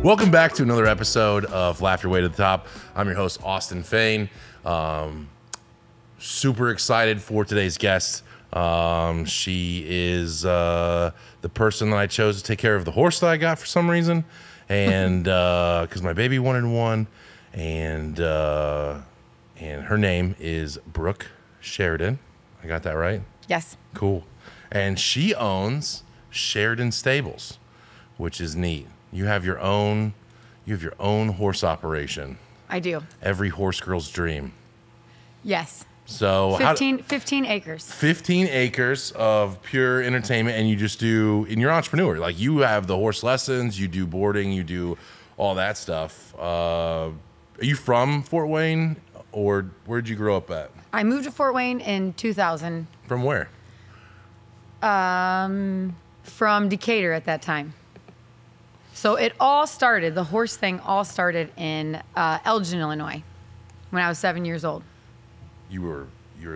Welcome back to another episode of Laugh Your Way to the Top. I'm your host, Austin Fain. Super excited for today's guest. She is the person that I chose to take care of the horse that I got for some reason, and because my baby wanted one, and her name is Brooke Sheridan. I got that right? Yes. Cool. And she owns Sheridan Stables, which is neat. You have your own horse operation. I do. Every horse girl's dream. Yes. So 15 acres. 15 acres of pure entertainment, and you just do, and you're an entrepreneur. Like, you have the horse lessons, you do boarding, you do all that stuff. Are you from Fort Wayne, or where'd you grow up at? I moved to Fort Wayne in 2000. From where? From Decatur at that time. So it all started, the horse thing all started in Elgin, Illinois, when I was 7 years old. You were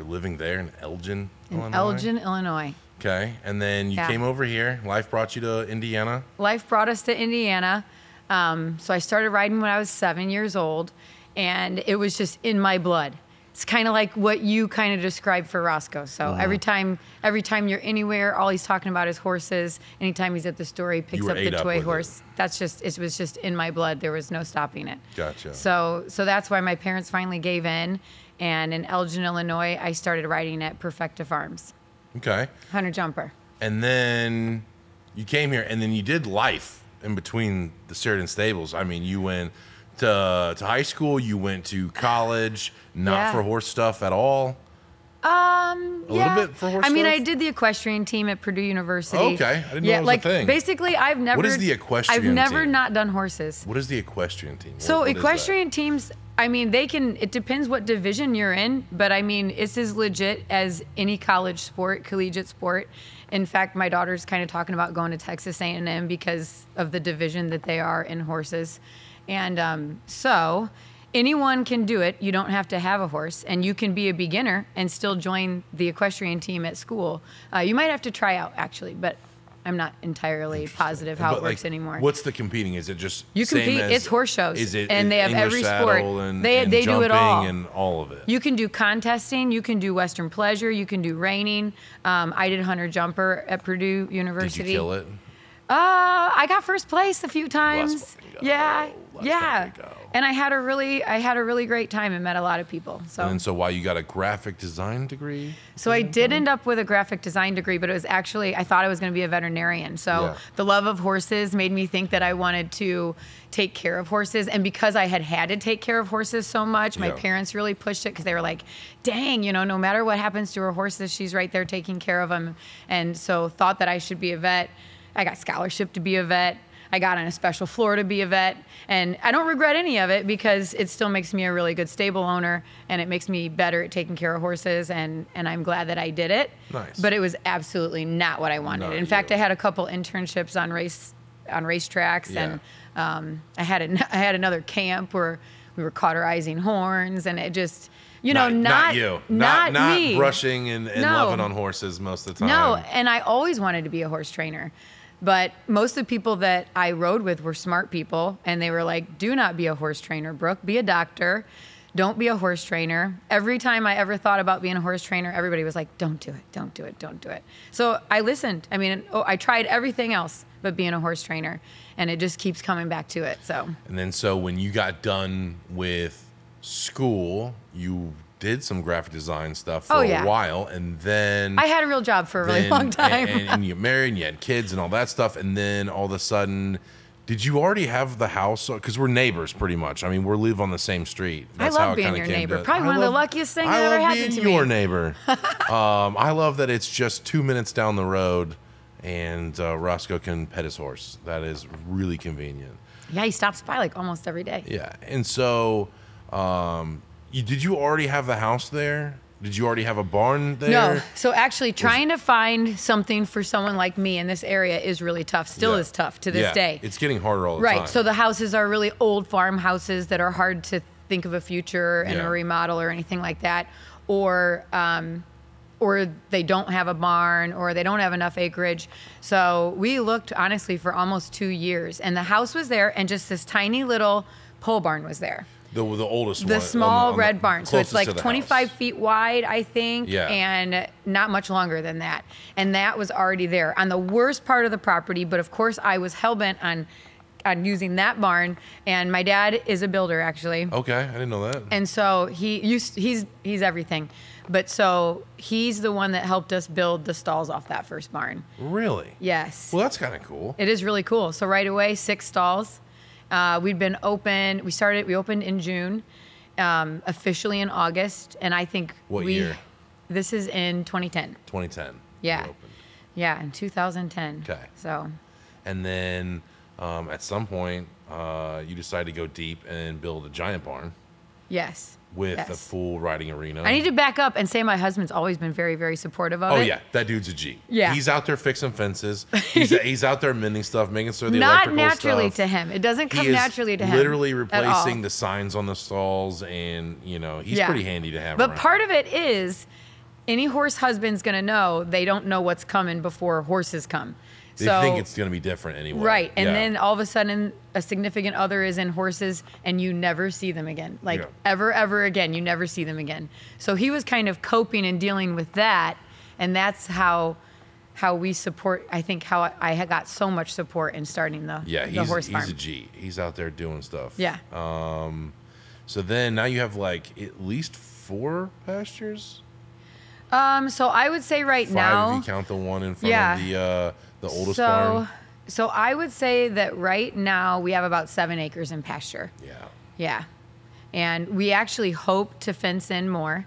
living there in Elgin, Illinois? In Elgin, Illinois. Okay, and then you came over here. Life brought you to Indiana? Life brought us to Indiana. So I started riding when I was 7 years old, and it was just in my blood. It's kind of like what you kind of described for Roscoe. So every time you're anywhere, all he's talking about is horses. Anytime he's at the store, he picks up the toy horse. It was just in my blood. There was no stopping it. Gotcha. So that's why my parents finally gave in. And in Elgin, Illinois, I started riding at Perfecta Farms. Okay. Hunter jumper. And then you came here, and then you did life in between the Sheridan Stables. I mean, you went to high school, you went to college, not for horse stuff at all. A little bit for horse I mean, stuff? I did the equestrian team at Purdue University. Okay, I didn't know that was a thing. Basically, I've never. What is the equestrian I've never team? not done horses. What is the equestrian team? So what is equestrian that? teams, I mean, it depends what division you're in, but I mean, it's as legit as any college sport, collegiate sport. In fact, my daughter's kind of talking about going to Texas A&M because of the division that they are in horses. And so anyone can do it. You don't have to have a horse, and you can be a beginner and still join the equestrian team at school. You might have to try out, actually, but I'm not entirely positive how it works anymore. What's the competing? Is it just you compete? It's horse shows, is it, and they have English every sport. And they do it all, and all of it. You can do contesting. You can do Western pleasure. You can do reining. I did hunter jumper at Purdue University. Did you kill it? I got first place a few times. Let's fucking go. Yeah, Let's yeah. fucking go. And I had a really great time and met a lot of people. So. And so, why you got a graphic design degree? So I did end up with a graphic design degree, but it was actually, I thought I was going to be a veterinarian. So the love of horses made me think that I wanted to take care of horses. And because I had to take care of horses so much, my parents really pushed it because they were like, dang, no matter what happens to her horses, she's right there taking care of them. And so thought that I should be a vet. I got scholarship to be a vet. I got on a special floor to be a vet, and I don't regret any of it because it still makes me a really good stable owner, and it makes me better at taking care of horses, and I'm glad that I did it. Nice. But it was absolutely not what I wanted. In fact, I had a couple internships on racetracks, and I had another camp where we were cauterizing horns, and it just. Not you. Not me. Brushing and loving on horses most of the time. No, and I always wanted to be a horse trainer. But most of the people that I rode with were smart people, and they were like, do not be a horse trainer, Brooke. Be a doctor. Don't be a horse trainer. Every time I ever thought about being a horse trainer, everybody was like, don't do it, don't do it, don't do it. So I listened. I mean, I tried everything else but being a horse trainer, and it just keeps coming back to it. And then when you got done with school, you did some graphic design stuff for a while, and then I had a real job for a really long time. and you got married, and you had kids, and all that stuff, and then all of a sudden, did you already have the house? Because we're neighbors, pretty much. I mean, we live on the same street. That's I love being your neighbor. Probably one of the luckiest things that ever happened to me. I love being your neighbor. I love that it's just 2 minutes down the road, and Roscoe can pet his horse. That is really convenient. Yeah, he stops by like almost every day. Yeah, and so. Did you already have the house there? Did you already have a barn there? No. So actually trying to find something for someone like me in this area is really tough. Still is tough to this day. It's getting harder all the time. Right. So the houses are really old farmhouses that are hard to think of a future and a remodel or anything like that. Or or they don't have a barn, or they don't have enough acreage. So we looked honestly for almost 2 years, and the house was there, and just this tiny little pole barn was there. The oldest one. The small red barn. So it's like 25 house. feet wide, I think, Yeah. and not much longer than that. And that was already there on the worst part of the property. But of course, I was hell-bent on using that barn. And my dad is a builder, actually. Okay, I didn't know that. And so he's everything. But so he's the one that helped us build the stalls off that first barn. Really? Yes. Well, that's kind of cool. It is really cool. So right away, 6 stalls. We'd been open. We opened in June, officially in August, and I think What year? This is in 2010. 2010. Yeah. you opened. Yeah, in 2010. Okay. So. And then at some point, you decided to go deep and build a giant barn Yes. with yes. a full riding arena. I need to back up and say my husband's always been very, very supportive of it. Oh yeah, that dude's a G. Yeah. He's out there fixing fences. He's out there mending stuff, making sure the Not electrical naturally stuff. to him. It doesn't come He is naturally to him. literally at all. replacing the signs on the stalls, and he's Yeah. pretty handy to have. But around. part of it is any horse husband's going to know they don't know what's coming before horses come. They think it's going to be different anyway. Right. And Yeah. then all of a sudden, a significant other is in horses and you never see them again. Like Yeah. ever again, you never see them again. So he was kind of coping and dealing with that. And that's how we support, I think how I had got so much support in starting the horse farm. he's a G. He's out there doing stuff. Yeah. So then now you have like at least 4 pastures. So I would say right 5 now. if you count the one in front Yeah. of the oldest barn. So I would say that right now we have about 7 acres in pasture. Yeah. Yeah. And we actually hope to fence in more.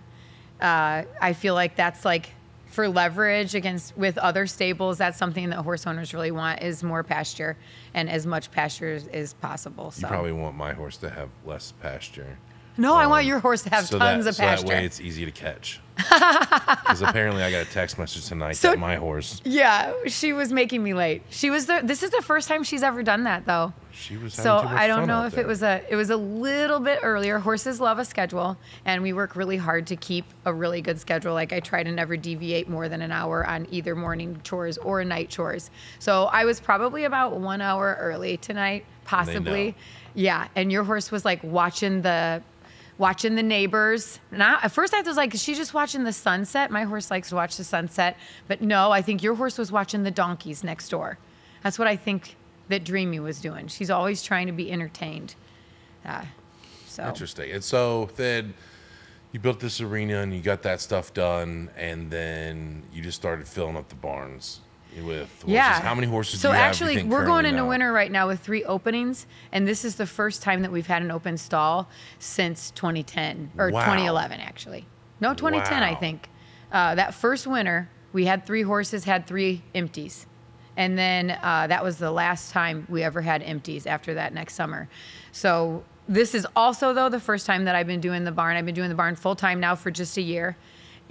I feel like that's like for leverage with other stables. That's something that horse owners really want is more pasture and as much pasture as possible. So. You probably want my horse to have less pasture. No, I want your horse to have So tons of pasture. that way it's easy to catch. Because apparently I got a text message tonight that my horse. Yeah, she was making me late. This is the first time she's ever done that though. She was So having too much I don't fun know out if there. it was a little bit earlier. Horses love a schedule, and we work really hard to keep a really good schedule. Like I try to never deviate more than an hour on either morning chores or night chores. So I was probably about 1 hour early tonight, possibly. Yeah, and your horse was like watching the neighbors. And at first I was like, is she just watching the sunset? My horse likes to watch the sunset. But no, I think your horse was watching the donkeys next door. That's what I think that Dreamy was doing. She's always trying to be entertained. So Interesting. And so then you built this arena and you got that stuff done, and then you just started filling up the barns with horses. Yeah. How many horses So do you have? actually, you think, we're going currently into now? winter right now with 3 openings, and this is the first time that we've had an open stall since 2010 or Wow. 2011, actually. No, 2010, I Wow. think. That first winter, we had 3 horses, had 3 empties. And then that was the last time we ever had empties after that next summer. So this is also, though, the first time that I've been doing the barn. I've been doing the barn full time now for just a year.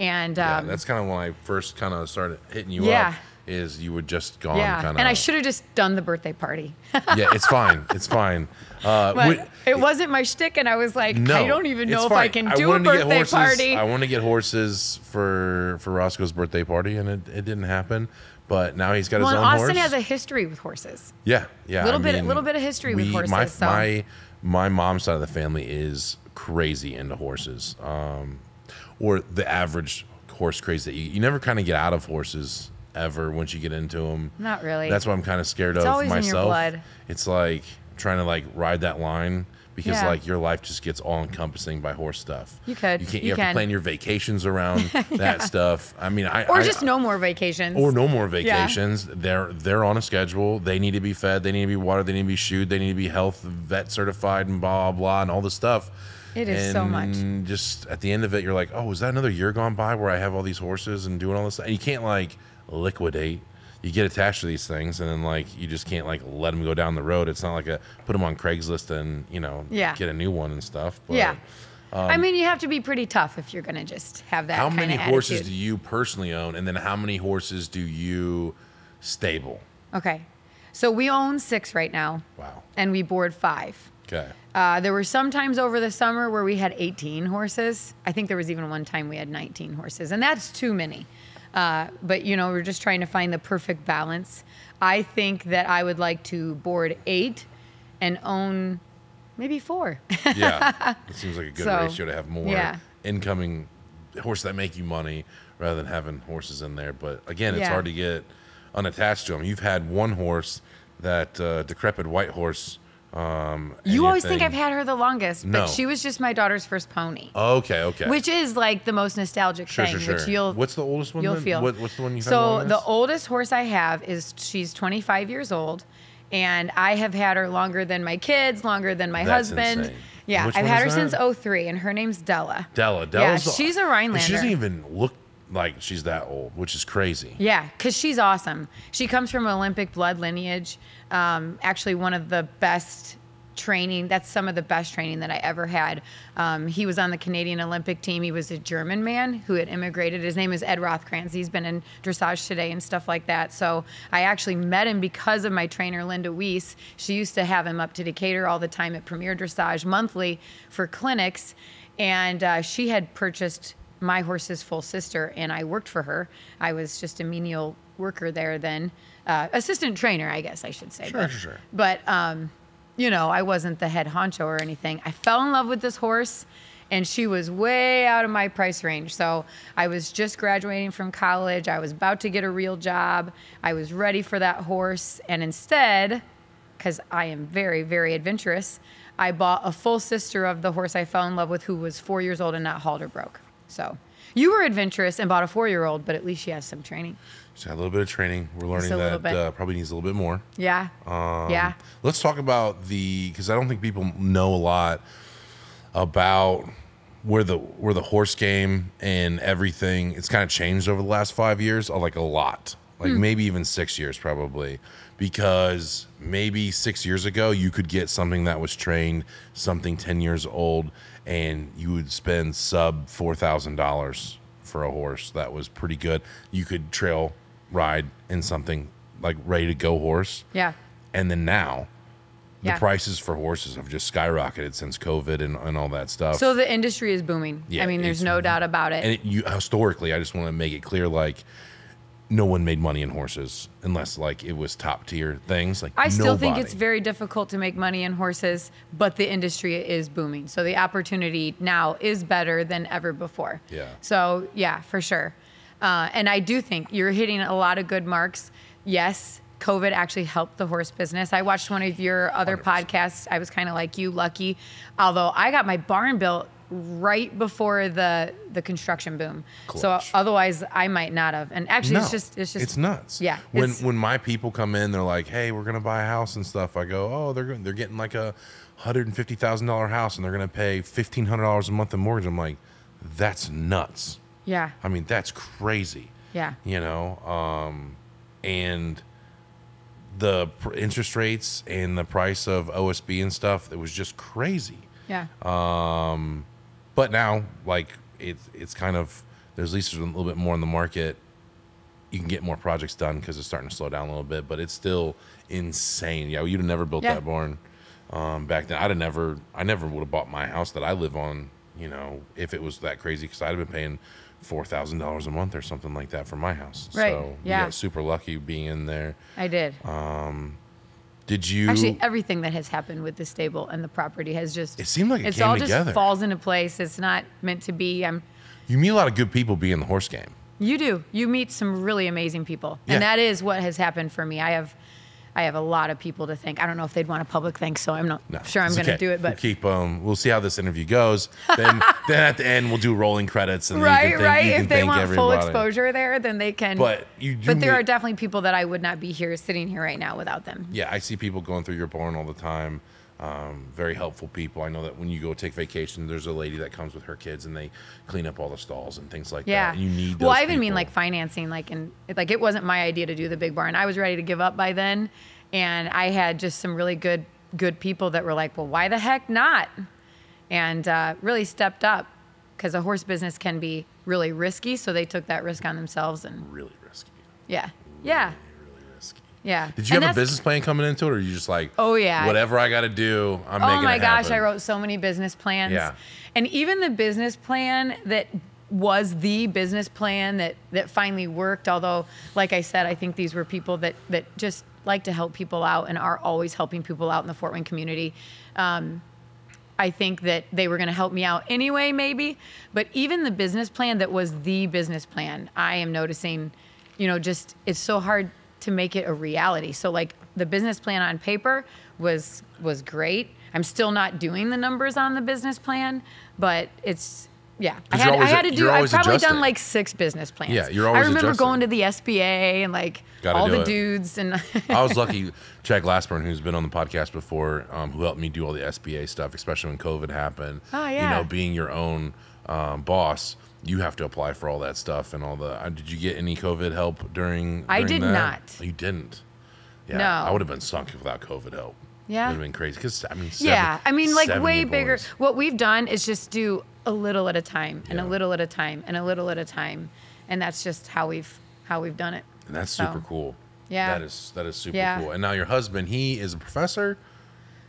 And Yeah, that's kind of when I first kind of started hitting you Yeah. up. Is you were just gone, yeah, kind of. and I should have just done the birthday party. Yeah, it's fine. It's fine. But it wasn't my shtick, and I was like, No, I don't even know it's if I fine. can I do a wanted to get birthday horses- party. I want to get horses for Roscoe's birthday party, and it didn't happen. But now he's got Well, his and own Austin horse. has a history with horses. Yeah. Little bit of history with horses, so. My mom's side of the family is crazy into horses, or the average horse craze that you never kind of get out of horses ever once you get into them. Not really. That's what I'm kind of scared It's of always in your myself. blood. It's like trying to like ride that line. Because Yeah. like your life just gets all encompassing by horse stuff. You could. You have to plan your vacations around that stuff. I mean, Or just no more vacations. or no more vacations. They're on a schedule. They need to be fed. They need to be watered. They need to be shoed. They need to be health vet certified and blah blah and all this stuff. It is so much. And just at the end of it, you're like, oh, is that another year gone by where I have all these horses and doing all this stuff? And you can't like liquidate. You get attached to these things, and then like you just can't like let them go down the road. It's not like put them on Craigslist and get a new one and stuff. But, Yeah. I mean, you have to be pretty tough if you're going to just have that How kind of many horses attitude. do you personally own, and then how many horses do you stable? Okay. So we own 6 right now. Wow. And we board 5. Okay. There were some times over the summer where we had 18 horses. I think there was even one time we had 19 horses, and that's too many. But, you know, we're just trying to find the perfect balance. I think that I would like to board 8 and own maybe 4. Yeah, it seems like a good ratio to have more incoming horses that make you money rather than having horses in there. But again, it's hard to get unattached to them. You've had one horse, that decrepit white horse. You always think I've had her the longest, but she was just my daughter's first pony. Okay, okay. Which is like the most nostalgic thing. Sure. Which you'll, what's the oldest one? You'll then? feel. What's the one you have? So the oldest horse I have she's 25 years old, and I have had her longer than my kids, longer than my husband. Insane. Yeah, I've had her since '03, and her name's Della. Della's she's a Rhinelander. She doesn't even look like she's that old, which is crazy. Yeah, because she's awesome. She comes from Olympic blood lineage. Actually, one of the best training. That's some of the best training that I ever had. He was on the Canadian Olympic team. He was a German man who had immigrated. His name is Ed Rothkranz. He's been in dressage today and stuff like that. So I actually met him because of my trainer, Linda Weiss. She used to have him up to Decatur all the time at Premier Dressage monthly for clinics. And she had purchased my horse's full sister, and I worked for her. I was just a menial worker there then. Assistant trainer, I guess I should say. Sure. But you know, I wasn't the head honcho or anything. I fell in love with this horse, and she was way out of my price range. So I was just graduating from college. I was about to get a real job. I was ready for that horse. And instead, because I am very, very adventurous, I bought a full sister of the horse I fell in love with, who was 4 years old and not halter broke. So you were adventurous and bought a 4-year-old, but at least she has some training. She's had a little bit of training. We're learning that probably needs a little bit more. Yeah. Let's talk about because I don't think people know a lot about where the horse game and everything. It's kind of changed over the last 5 years, like a lot, like maybe even 6 years probably, because maybe 6 years ago you could get something that was trained, something 10 years old, and you would spend sub $4,000 for a horse that was pretty good. You could trail ride in something like ready to go horse. Yeah. And then now the prices for horses have just skyrocketed since COVID and all that stuff. So the industry is booming. Yeah, I mean, there's no doubt about it. And historically, I just want to make it clear, like, no one made money in horses unless like it was top tier things. Like I still think it's very difficult to make money in horses, but the industry is booming. So the opportunity now is better than ever before. Yeah. So yeah, for sure. And I do think you're hitting a lot of good marks. Yes, COVID actually helped the horse business. I watched one of your other 100%. Podcasts. I was kind of like you, lucky. Although I got my barn built right before the construction boom. Clutch. So otherwise I might not have. And actually it's nuts. Yeah. When my people come in, they're like, "Hey, we're gonna buy a house and stuff." I go, "Oh, they're getting like a $150,000 house and they're gonna pay $1,500 a month in mortgage." I'm like, that's nuts. Yeah. I mean, that's crazy. Yeah. You know, and the interest rates and the price of OSB and stuff, it was just crazy. Yeah. But now, like, it's kind of, there's at least a little bit more in the market. You can get more projects done because it's starting to slow down a little bit, but it's still insane. Yeah, you'd have never built that barn back then. I never would have bought my house that I live on, you know, if it was that crazy, because I'd have been paying $4,000 a month or something like that for my house. Right. So you got super lucky being in there. I did. Did you actually? Everything that has happened with the stable and the property has just. It seemed like it came all together. Just falls into place. It's not meant to be. You meet a lot of good people being in the horse game. You do. You meet some really amazing people, and that is what has happened for me. I have a lot of people to thank. I don't know if they'd want a public thanks, so I'm not sure I'm going to do it. But we'll see how this interview goes. Then at the end we'll do rolling credits. And right. If they want full exposure there, then they can. But there are definitely people that I would not be sitting here right now without them. Yeah, I see people going through your barn all the time. Very helpful people. I know that when you go take vacation, there's a lady that comes with her kids and they clean up all the stalls and things like that. And you need those I even mean like financing, it wasn't my idea to do the big barn. I was ready to give up by then, and I had just some really good people that were like, well, why the heck not? And really stepped up, because a horse business can be really risky, so they took that risk on themselves. And really risky. Yeah. Really risky. Yeah. Did you have a business plan coming into it, or are you just like, oh yeah, whatever I got to do, I'm making it happen? Oh my gosh, I wrote so many business plans. Yeah. And even the business plan that was the business plan that finally worked, although, like I said, I think these were people that just like to help people out and are always helping people out in the Fort Wayne community. I think that they were going to help me out anyway, maybe. But even the business plan that was the business plan, I am noticing, just it's so hard to make it a reality. So like the business plan on paper was great. I'm still not doing the numbers on the business plan, but it's, yeah. I had to do, I've probably done like 6 business plans. Yeah, you're always I remember adjusting. going to the SBA and like all the dudes. And I was lucky. Chad Glassburn, who's been on the podcast before, who helped me do all the SBA stuff, especially when COVID happened. Oh, yeah. Being your own boss, you have to apply for all that stuff and all the. Did you get any COVID help during I did that? not. Oh, you didn't. Yeah, No. I would have been sunk without COVID help. Yeah. It would have been crazy because like way bigger. What we've done is just do a little at a time and a little at a time and a little at a time, and that's just how we've done it. And that's super cool. Yeah, that is super cool. And now your husband, he is a professor.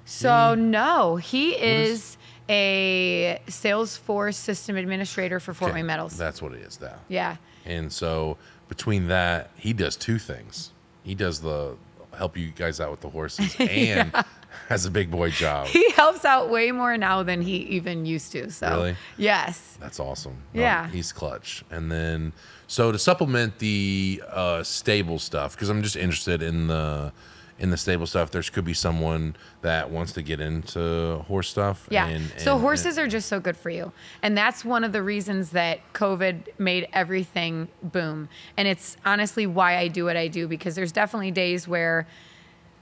So no, he is a Salesforce system administrator for Fort Wayne Metals. That's what it is now. Yeah. And so between that, he does 2 things. He does the help you guys out with the horses and has a big boy job. He helps out way more now than he even used to. So really? Yes. That's awesome. Yeah. He's clutch. And then, so to supplement the stable stuff, because I'm just interested in the stable stuff, there could be someone that wants to get into horse stuff. Yeah. So horses are just so good for you. And that's one of the reasons that COVID made everything boom. And it's honestly why I do what I do, because there's definitely days where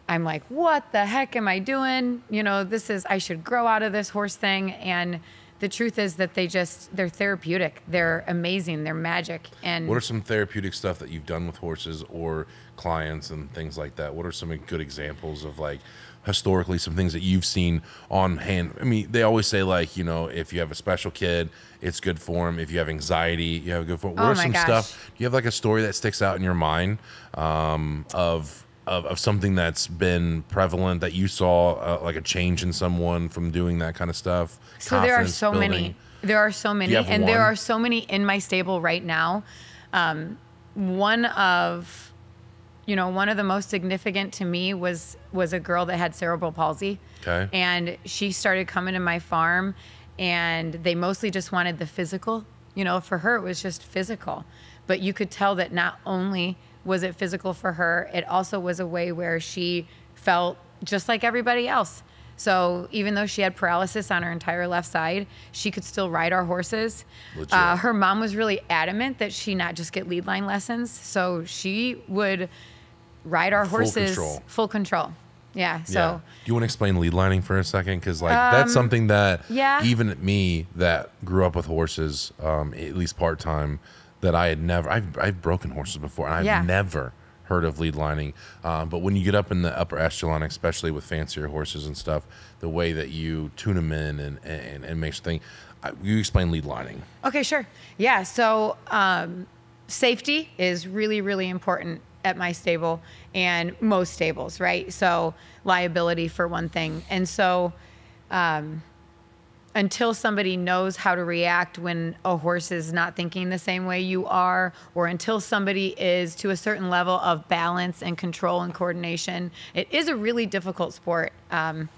I'm like, what the heck am I doing? I should grow out of this horse thing. And the truth is that they're therapeutic. They're amazing. They're magic. And what are some therapeutic stuff that you've done with horses or clients and things like that? What are some good examples of like historically some things that you've seen on hand? I mean, they always say like, if you have a special kid, it's good for them. If you have anxiety, you have a good for them. What are some stuff? Do you have like a story that sticks out in your mind of something that's been prevalent that you saw like a change in someone from doing that kind of stuff? So there are so many. There are so many, and there are so many in my stable right now. One of the most significant to me was a girl that had cerebral palsy. Okay. And she started coming to my farm, and they mostly just wanted the physical. For her, it was just physical. But you could tell that not only was it physical for her, it also was a way where she felt just like everybody else. So even though she had paralysis on her entire left side, she could still ride our horses. Her mom was really adamant that she not just get lead line lessons. So she would ride our horses full control. Yeah. So do you want to explain lead lining for a second? Because that's something that even me that grew up with horses, at least part time, that I had never. I've broken horses before, and I've never heard of lead lining. But when you get up in the upper echelon, especially with fancier horses and stuff, the way that you tune them in and make things, you explain lead lining. Okay, sure. Yeah. So safety is really, really important at my stable and most stables, right? So liability for one thing. And so until somebody knows how to react when a horse is not thinking the same way you are, or until somebody is to a certain level of balance and control and coordination, it is a really difficult sport. And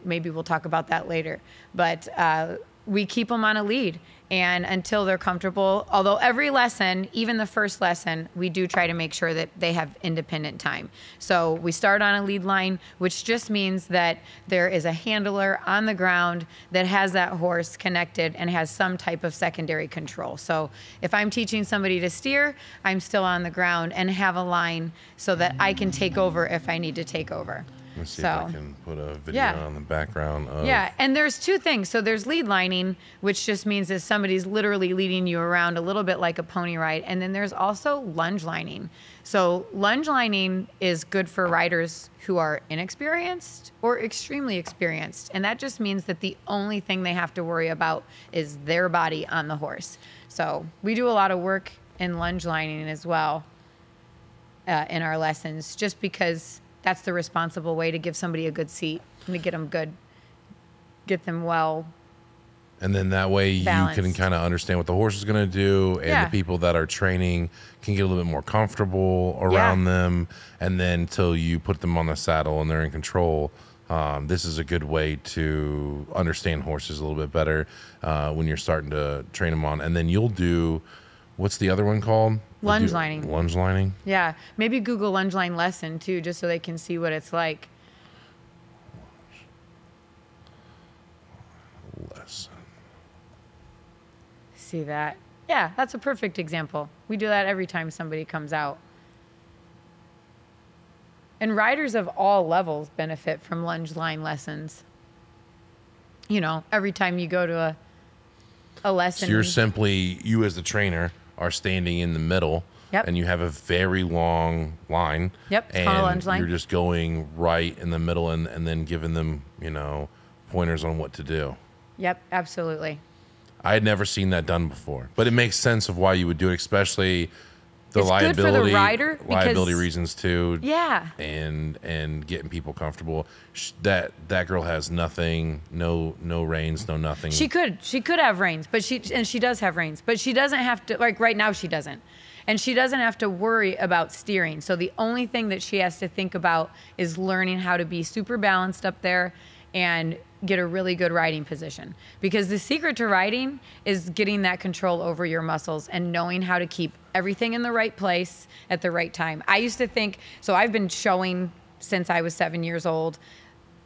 maybe we'll talk about that later. But we keep them on a lead. And until they're comfortable, although every lesson, even the first lesson, we do try to make sure that they have independent time. So we start on a lead line, which just means that there is a handler on the ground that has that horse connected and has some type of secondary control. So if I'm teaching somebody to steer, I'm still on the ground and have a line so that I can take over if I need to take over. Let's see if I can put a video on the background of... Yeah, and there's 2 things. So there's lead lining, which just means that somebody's literally leading you around a little bit like a pony ride. And then there's also lunge lining. So lunge lining is good for riders who are inexperienced or extremely experienced. And that just means that the only thing they have to worry about is their body on the horse. So we do a lot of work in lunge lining as well. in our lessons, just because that's the responsible way to give somebody a good seat and to get them well. And then that way balanced. You can kind of understand what the horse is going to do, and the people that are training can get a little bit more comfortable around them. And then till you put them on the saddle and they're in control, this is a good way to understand horses a little bit better when you're starting to train them on. And then you'll do, what's the other one called? Lunge lining. Lunge lining? Yeah. Maybe Google lunge line lesson too, just so they can see what it's like. Lesson. See that? Yeah, that's a perfect example. We do that every time somebody comes out. And riders of all levels benefit from lunge line lessons. You know, every time you go to a lesson. So you're simply, you as the trainer are standing in the middle. Yep. And you have a very long line. Yep, it's called a lunge line. You're just going right in the middle and then giving them, you know, pointers on what to do. Yep, absolutely. I had never seen that done before, but it makes sense of why you would do it, especially the It's liability, good for the rider liability because- reasons too. Yeah. And getting people comfortable. That girl has nothing, no reins, no nothing. She could have reins, but she does have reins, but she doesn't have to, like right now she doesn't. And she doesn't have to worry about steering. So the only thing that she has to think about is learning how to be super balanced up there and get a really good riding position. Because the secret to riding is getting that control over your muscles and knowing how to keep everything in the right place at the right time. I used to think, so I've been showing since I was 7 years old,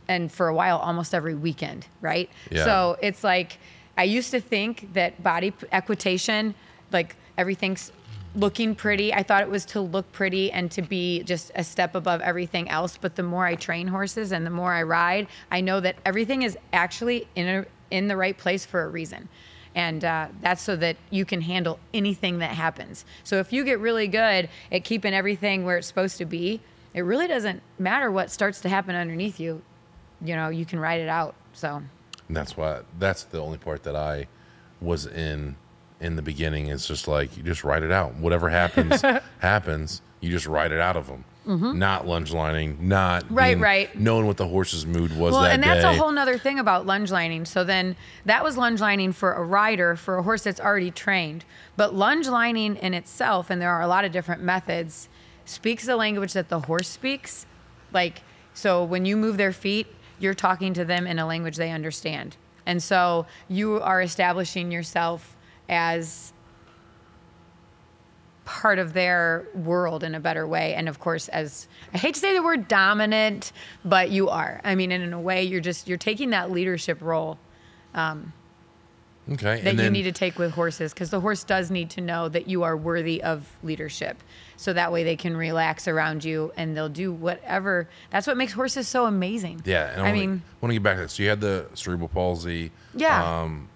and for a while, almost every weekend, right? Yeah. So it's like, I used to think that body equitation, like everything's looking pretty. I thought it was to look pretty and to be just a step above everything else. But the more I train horses and the more I ride, I know that everything is actually in the right place for a reason. And that's so that you can handle anything that happens. So if you get really good at keeping everything where it's supposed to be, it really doesn't matter what starts to happen underneath you. You know, you can ride it out. So And that's the only part that I was in the beginning. It's just like, you just ride it out. Whatever happens, happens. You just ride it out of them. Mm-hmm. Not lunge lining, not knowing what the horse's mood was that day. Well, and that's a whole nother thing about lunge lining. So then that was lunge lining for a rider, for a horse that's already trained. But lunge lining in itself, and there are a lot of different methods, speaks the language that the horse speaks. Like, so when you move their feet, you're talking to them in a language they understand. And so you are establishing yourself as part of their world in a better way. And of course, as I hate to say the word dominant, but you are. I mean, and in a way, you're taking that leadership role that you need to take with horses, because the horse does need to know that you are worthy of leadership. So that way they can relax around you and they'll do whatever. That's what makes horses so amazing. Yeah. And I want to get back to that. So you had the cerebral palsy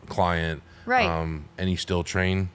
client. Right. And you still train?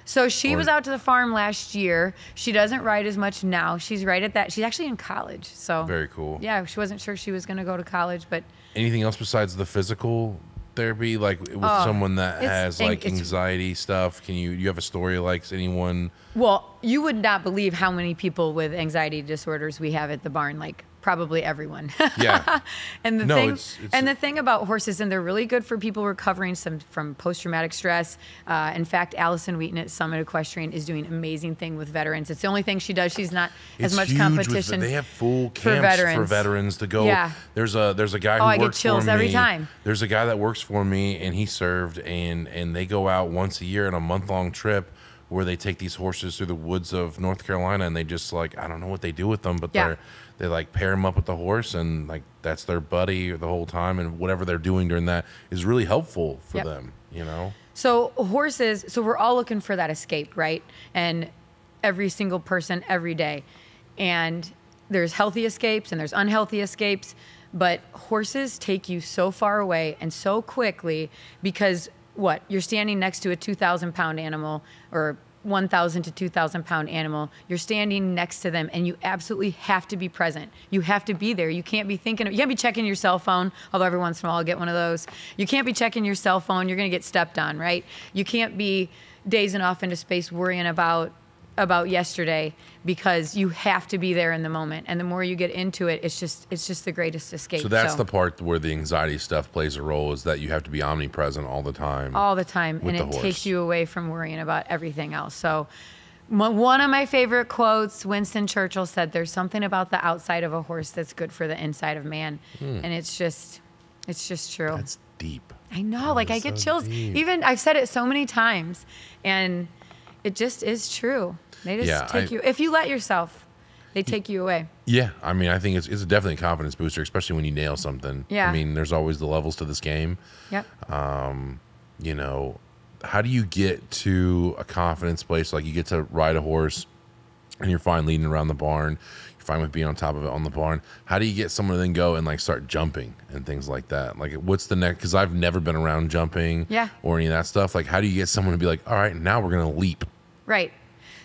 So she was out to the farm last year. She doesn't ride as much now. She's right at that. She's actually in college. So very cool. Yeah, she wasn't sure she was going to go to college, but anything else besides the physical therapy, like with someone that has like anxiety stuff? You have a story like anyone? Well, you would not believe how many people with anxiety disorders we have at the barn. Like probably everyone. Yeah. And the thing about horses, and they're really good for people recovering from post-traumatic stress. In fact, Allison Wheaton at Summit Equestrian is doing an amazing thing with veterans. It's the only thing she does. She's not as much competition. They have full camps for veterans to go. Yeah. There's a guy who works for me. I get chills every time. There's a guy that works for me, and he served, and they go out once a year on a month-long trip where they take these horses through the woods of North Carolina, and they just like, I don't know what they do with them, but they like pair them up with the horse, and like that's their buddy the whole time, and whatever they're doing during that is really helpful for them, you know? So horses, so we're all looking for that escape, right? And every single person every day. And there's healthy escapes and there's unhealthy escapes, but horses take you so far away and so quickly because you're standing next to a 2,000 pound animal or 1,000 to 2,000 pound animal. You're standing next to them and you absolutely have to be present. You have to be there. You can't be you can't be checking your cell phone, although every once in a while I'll get one of those. You can't be checking your cell phone. You're going to get stepped on, right? You can't be dazing off into space worrying about about yesterday, because you have to be there in the moment. And the more you get into it, it's just the greatest escape. So that's the part where the anxiety stuff plays a role, is that you have to be omnipresent all the time. All the time. And it takes you away from worrying about everything else. So one of my favorite quotes, Winston Churchill said, "There's something about the outside of a horse that's good for the inside of man." And it's just true. That's deep. I know. Like, I get chills. Deep. Even I've said it so many times, and it just is true. They just take you. If you let yourself, they take you away. Yeah. I mean, I think it's definitely a confidence booster, especially when you nail something. Yeah. I mean, there's always the levels to this game. Yep. You know, how do you get to a confidence place? Like, you get to ride a horse and you're fine leading around the barn. You're fine with being on top of it on the barn. How do you get someone to then go and like start jumping and things like that? Like, what's the next? Because I've never been around jumping or any of that stuff. Like, how do you get someone to be like, all right, now we're going to leap? Right.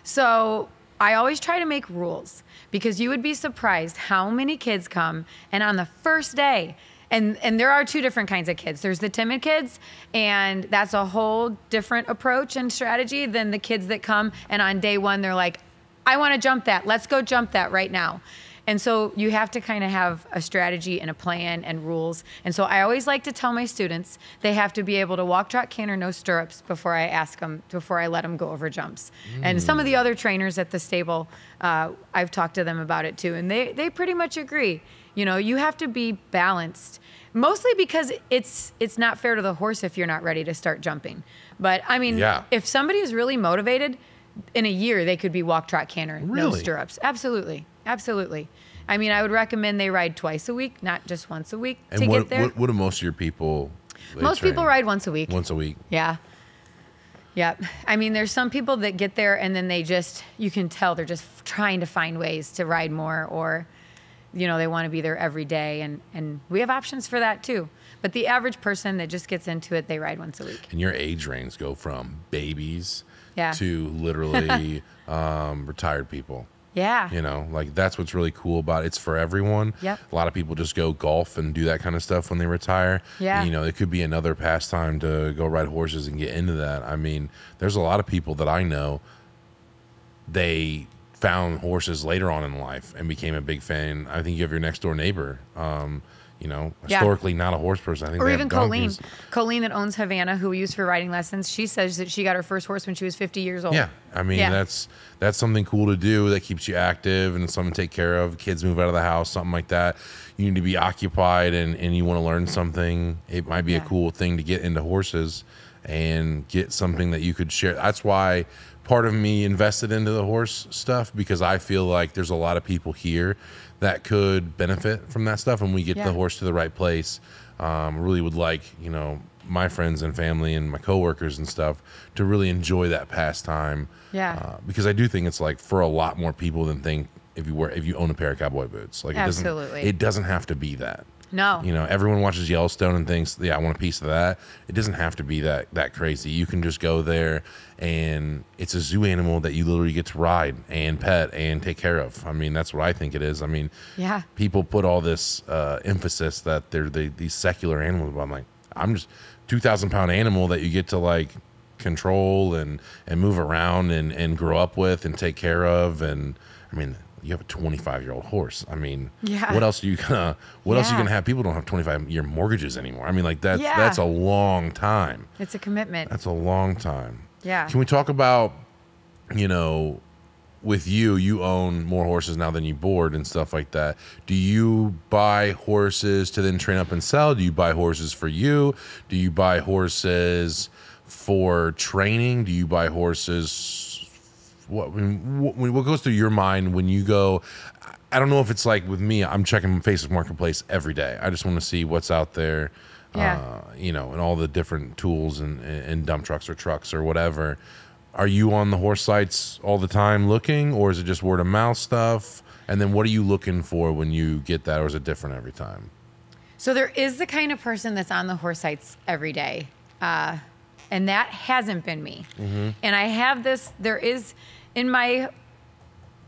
So I always try to make rules, because you would be surprised how many kids come and on the first day, and there are two different kinds of kids. There's the timid kids, and that's a whole different approach and strategy than the kids that come and on day one, they're like, I want to jump that. Let's go jump that right now. And so you have to kind of have a strategy and a plan and rules. And so I always like to tell my students they have to be able to walk, trot, canter, no stirrups before I let them go over jumps. And some of the other trainers at the stable, I've talked to them about it too, and they pretty much agree. You know, you have to be balanced, mostly because it's not fair to the horse if you're not ready to start jumping. But I mean, if somebody is really motivated, in a year they could be walk, trot, canter, no stirrups. Absolutely. Absolutely. I mean, I would recommend they ride twice a week, not just once a week to get there. What do most of your people Most people ride once a week. Once a week. Yeah. Yeah. I mean, there's some people that get there and then you can tell they're just trying to find ways to ride more, or, you know, they want to be there every day. And we have options for that too. But the average person that just gets into it, they ride once a week. And your age range go from babies to literally retired people. Yeah. You know, like, that's what's really cool about it. It's for everyone. Yep. A lot of people just go golf and do that kind of stuff when they retire. Yeah. And, you know, it could be another pastime to go ride horses and get into that. I mean, there's a lot of people that I know, they found horses later on in life and became a big fan. I think you have your next door neighbor. You know, historically not a horse person. I think, or even Colleen. Colleen that owns Havana, who we use for riding lessons. She says that she got her first horse when she was 50 years old. Yeah, I mean, that's something cool to do that keeps you active and something to take care of. Kids move out of the house, something like that. You need to be occupied and you want to learn something. It might be a cool thing to get into horses and get something that you could share. That's why part of me invested into the horse stuff, because I feel like there's a lot of people here that could benefit from that stuff, and we get the horse to the right place. Really would like, you know, my friends and family and my coworkers and stuff to really enjoy that pastime. Yeah. Because I do think it's like for a lot more people than think if you own a pair of cowboy boots. Like, it doesn't have to be that. No. You know, everyone watches Yellowstone and thinks, I want a piece of that. It doesn't have to be that crazy. You can just go there and it's a zoo animal that you literally get to ride and pet and take care of. I mean, that's what I think it is. I mean, people put all this emphasis that they're these secular animals, but I'm like, I'm just 2,000-pound animal that you get to like control and move around and grow up with and take care of. And I mean, you have a 25-year-old horse. I mean, what else are you gonna have? People don't have 25-year mortgages anymore. I mean, like, that's a long time. It's a commitment. That's a long time. Yeah. Can we talk about, you know, with you own more horses now than you board and stuff like that. Do you buy horses to then train up and sell? Do you buy horses for you? Do you buy horses for training? Do you buy horses? What goes through your mind when you go? I don't know if it's like with me, I'm checking Facebook Marketplace every day. I just want to see what's out there, you know, and all the different tools and dump trucks or trucks or whatever. Are you on the horse sites all the time looking, or is it just word of mouth stuff? And then what are you looking for when you get that, or is it different every time? So there is the kind of person that's on the horse sites every day. And that hasn't been me. Mm-hmm. And I have this, I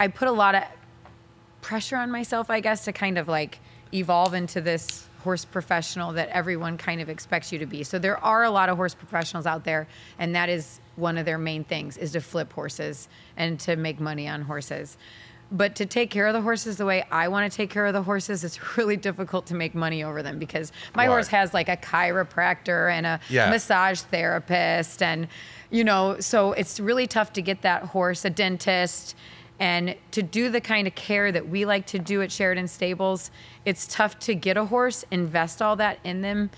put a lot of pressure on myself, I guess, to kind of like evolve into this horse professional that everyone kind of expects you to be. So there are a lot of horse professionals out there, and that is one of their main things, is to flip horses and to make money on horses. But to take care of the horses the way I want to take care of the horses, it's really difficult to make money over them, because my horse has like a chiropractor and a massage therapist, and so it's really tough to get that horse a dentist. And to do the kind of care that we like to do at Sheridan Stables, it's tough to get a horse, invest all that in them,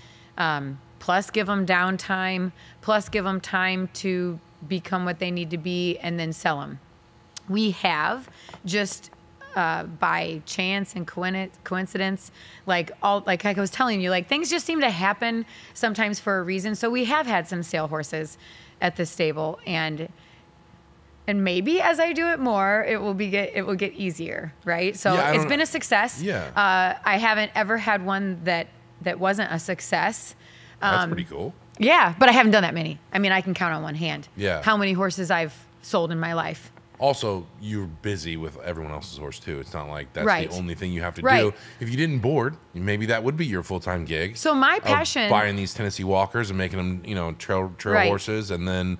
plus give them downtime, plus give them time to become what they need to be, and then sell them. We have, just by chance and coincidence, like I was telling you, like things just seem to happen sometimes for a reason. So we have had some sale horses at the stable, and maybe as I do it more, it will get easier, right? So it's been a success. Yeah. I haven't ever had one that wasn't a success. That's pretty cool. Yeah, but I haven't done that many. I mean, I can count on one hand. Yeah. How many horses I've sold in my life. Also, you're busy with everyone else's horse too. It's not like that's Right. the only thing you have to Right. do. If you didn't board, maybe that would be your full-time gig. So my passion, buying these Tennessee Walkers and making them, trail Right. horses, and then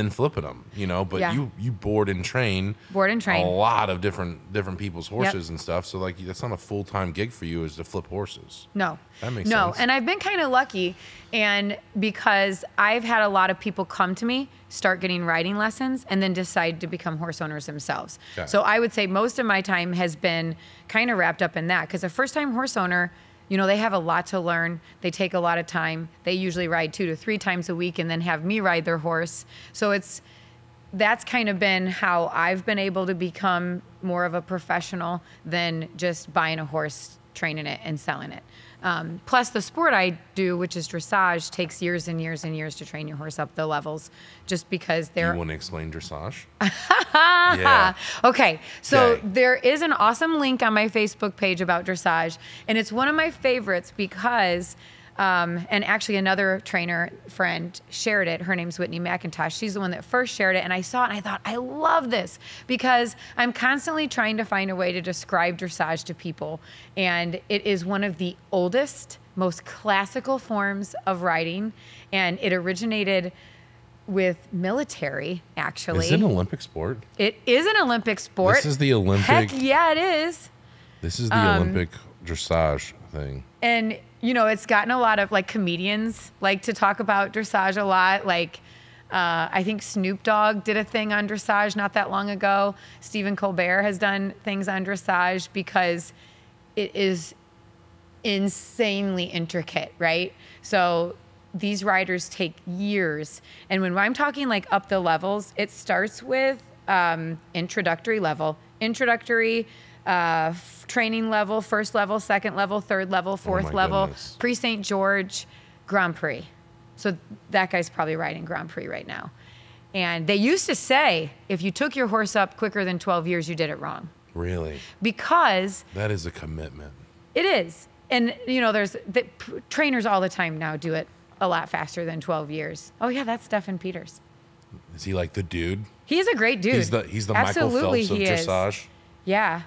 flipping them, But Yeah. you board and train. a lot of different people's horses and stuff. So like that's not a full-time gig for you, is to flip horses. No. That makes No, sense. and I've been kind of lucky, and because I've had a lot of people come to me, start getting riding lessons, and then decide to become horse owners themselves. Okay. So I would say most of my time has been kind of wrapped up in that, because a first-time horse owner, they have a lot to learn. They take a lot of time. They usually ride 2 to 3 times a week and then have me ride their horse. So that's kind of been how I've been able to become more of a professional than just buying a horse, training it, and selling it. Plus the sport I do, which is dressage, takes years and years and years to train your horse up the levels, just because they're... You want to explain dressage? Yeah. Okay, so Okay. there is an awesome link on my Facebook page about dressage, and it's one of my favorites because... and actually another trainer friend shared it. Her name's Whitney McIntosh. She's the one that first shared it, and I saw it and I thought, I love this, because I'm constantly trying to find a way to describe dressage to people. And it is one of the oldest, most classical forms of riding, and it originated with military, actually. Is it an Olympic sport? It is an Olympic sport. This is the Olympic... Heck yeah, it is. This is the Olympic dressage thing. And, it's gotten a lot of, comedians like to talk about dressage a lot. I think Snoop Dogg did a thing on dressage not that long ago. Stephen Colbert has done things on dressage because it is insanely intricate, right? So these riders take years. And when I'm talking up the levels, it starts with introductory level, training level, first level, second level, third level, fourth level, goodness. Pre-St. George, Grand Prix. So that guy's probably riding Grand Prix right now. And they used to say, if you took your horse up quicker than 12 years, you did it wrong. Really? Because... That is a commitment. It is. And, there's trainers all the time now do it a lot faster than 12 years. Oh, yeah, that's Stephen Peters. Is he like the dude? He is a great dude. He's the Michael Absolutely, Phelps of dressage. is. Yeah.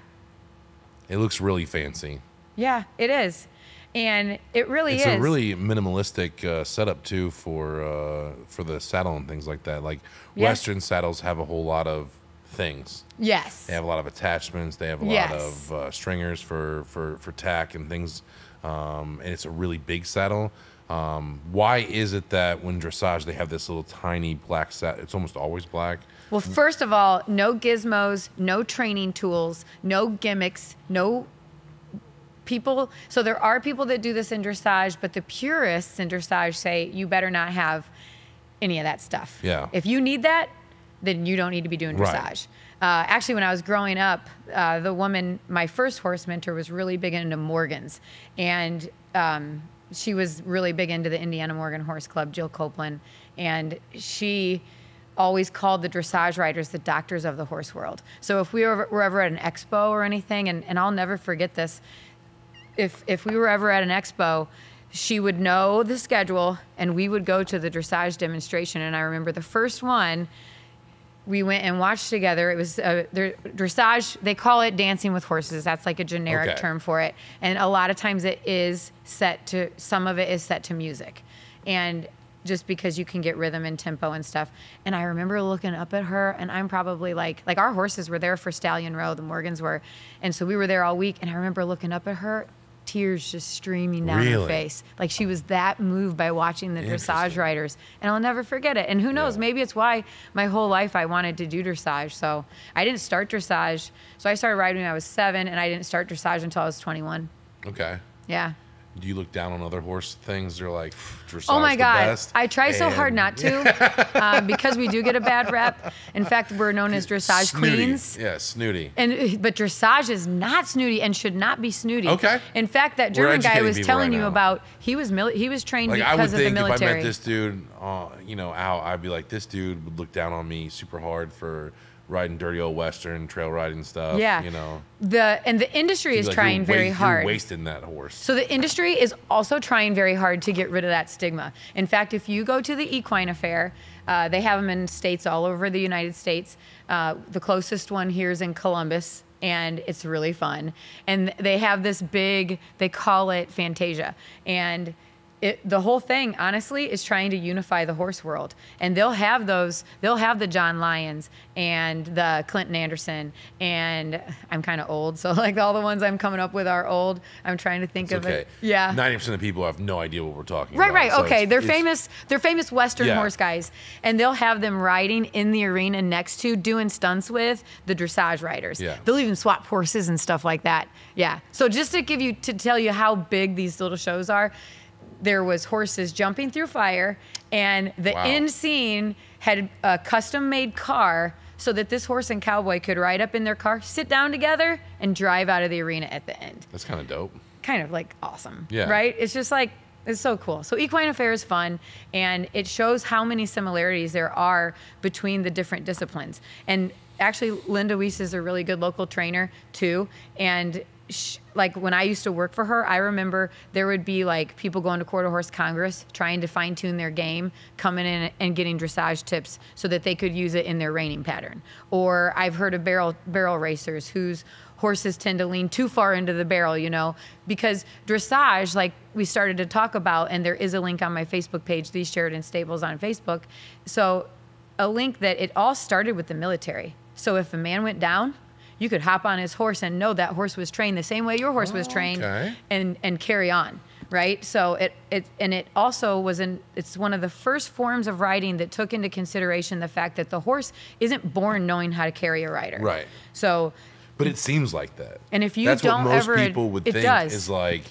It looks really fancy. Yeah, it is. And it really is. It's a really minimalistic setup too for the saddle and things like that. Like Western saddles have a whole lot of things. Yes. They have a lot of attachments. They have a lot of stringers for tack and things. And it's a really big saddle. Why is it that when dressage they have this little tiny black saddle? It's almost always black. Well, first of all, no gizmos, no training tools, no gimmicks, no people. So there are people that do this in dressage, but the purists in dressage say you better not have any of that stuff. Yeah. If you need that, then you don't need to be doing dressage. Right. Actually, when I was growing up, the woman, my first horse mentor, was really big into Morgans. And she was really big into the Indiana Morgan Horse Club, Jill Copeland. And she always called the dressage riders the doctors of the horse world. So if we were ever at an expo or anything, and I'll never forget this, if we were ever at an expo, she would know the schedule and we would go to the dressage demonstration. And I remember the first one, we went and watched together. It was dressage. They call it dancing with horses. That's like a generic term for it. And a lot of times some of it is set to music. And just because you can get rhythm and tempo and stuff. And I remember looking up at her, and I'm probably like our horses were there for Stallion Row, the Morgans were. And so we were there all week. And I remember looking up at her, tears just streaming down her face. Like she was that moved by watching the dressage riders. And I'll never forget it. And who knows, maybe it's why my whole life I wanted to do dressage. So I didn't start dressage. So I started riding when I was 7, and I didn't start dressage until I was 21. Okay. Yeah. Do you look down on other horse things? You're like, dressage oh my God. the best. I try so hard not to because we do get a bad rep. In fact, we're known as dressage queens. Yeah, snooty. But dressage is not snooty and should not be snooty. Okay. In fact, that German guy I was telling you about, he was trained like, because of the military. I would think if I met this dude, out, I'd be like, this dude would look down on me super hard for riding dirty old Western, trail riding stuff. Yeah. The industry is trying very hard. You're wasting that horse. So the industry is also trying very hard to get rid of that stigma. In fact, if you go to the equine affair, they have them in states all over the United States. The closest one here is in Columbus, and it's really fun. And they have this big, they call it Fantasia. And the whole thing, honestly, is trying to unify the horse world. And they'll have the John Lyons and the Clinton Anderson. And I'm kind of old, so like all the ones I'm coming up with are old. I'm trying to think of it. Yeah. 90% of people have no idea what we're talking about. Right. So okay. They're famous Western horse guys. And they'll have them riding in the arena next to, doing stunts with the dressage riders. Yeah. They'll even swap horses and stuff like that. Yeah. So just to tell you how big these little shows are, there was horses jumping through fire, and the end scene had a custom-made car so that this horse and cowboy could ride up in their car, sit down together, and drive out of the arena at the end. That's kind of dope. Kind of like awesome, yeah. Right? It's just like, it's so cool. So Equine Affair is fun, and it shows how many similarities there are between the different disciplines. And actually, Linda Weiss is a really good local trainer, too, and like when I used to work for her, I remember there would be like people going to Quarter Horse Congress trying to fine tune their game, coming in and getting dressage tips so that they could use it in their reining pattern. Or I've heard of barrel racers whose horses tend to lean too far into the barrel, because dressage, like we started to talk about, and there is a link on my Facebook page, These Sheridan Stables on Facebook. So a link that it all started with the military. So if a man went down, you could hop on his horse and know that horse was trained the same way your horse was trained, and carry on, right? So it also it's one of the first forms of riding that took into consideration the fact that the horse isn't born knowing how to carry a rider. Right. So, but it seems like that. And if you That's don't what most ever, people would think does. Is like,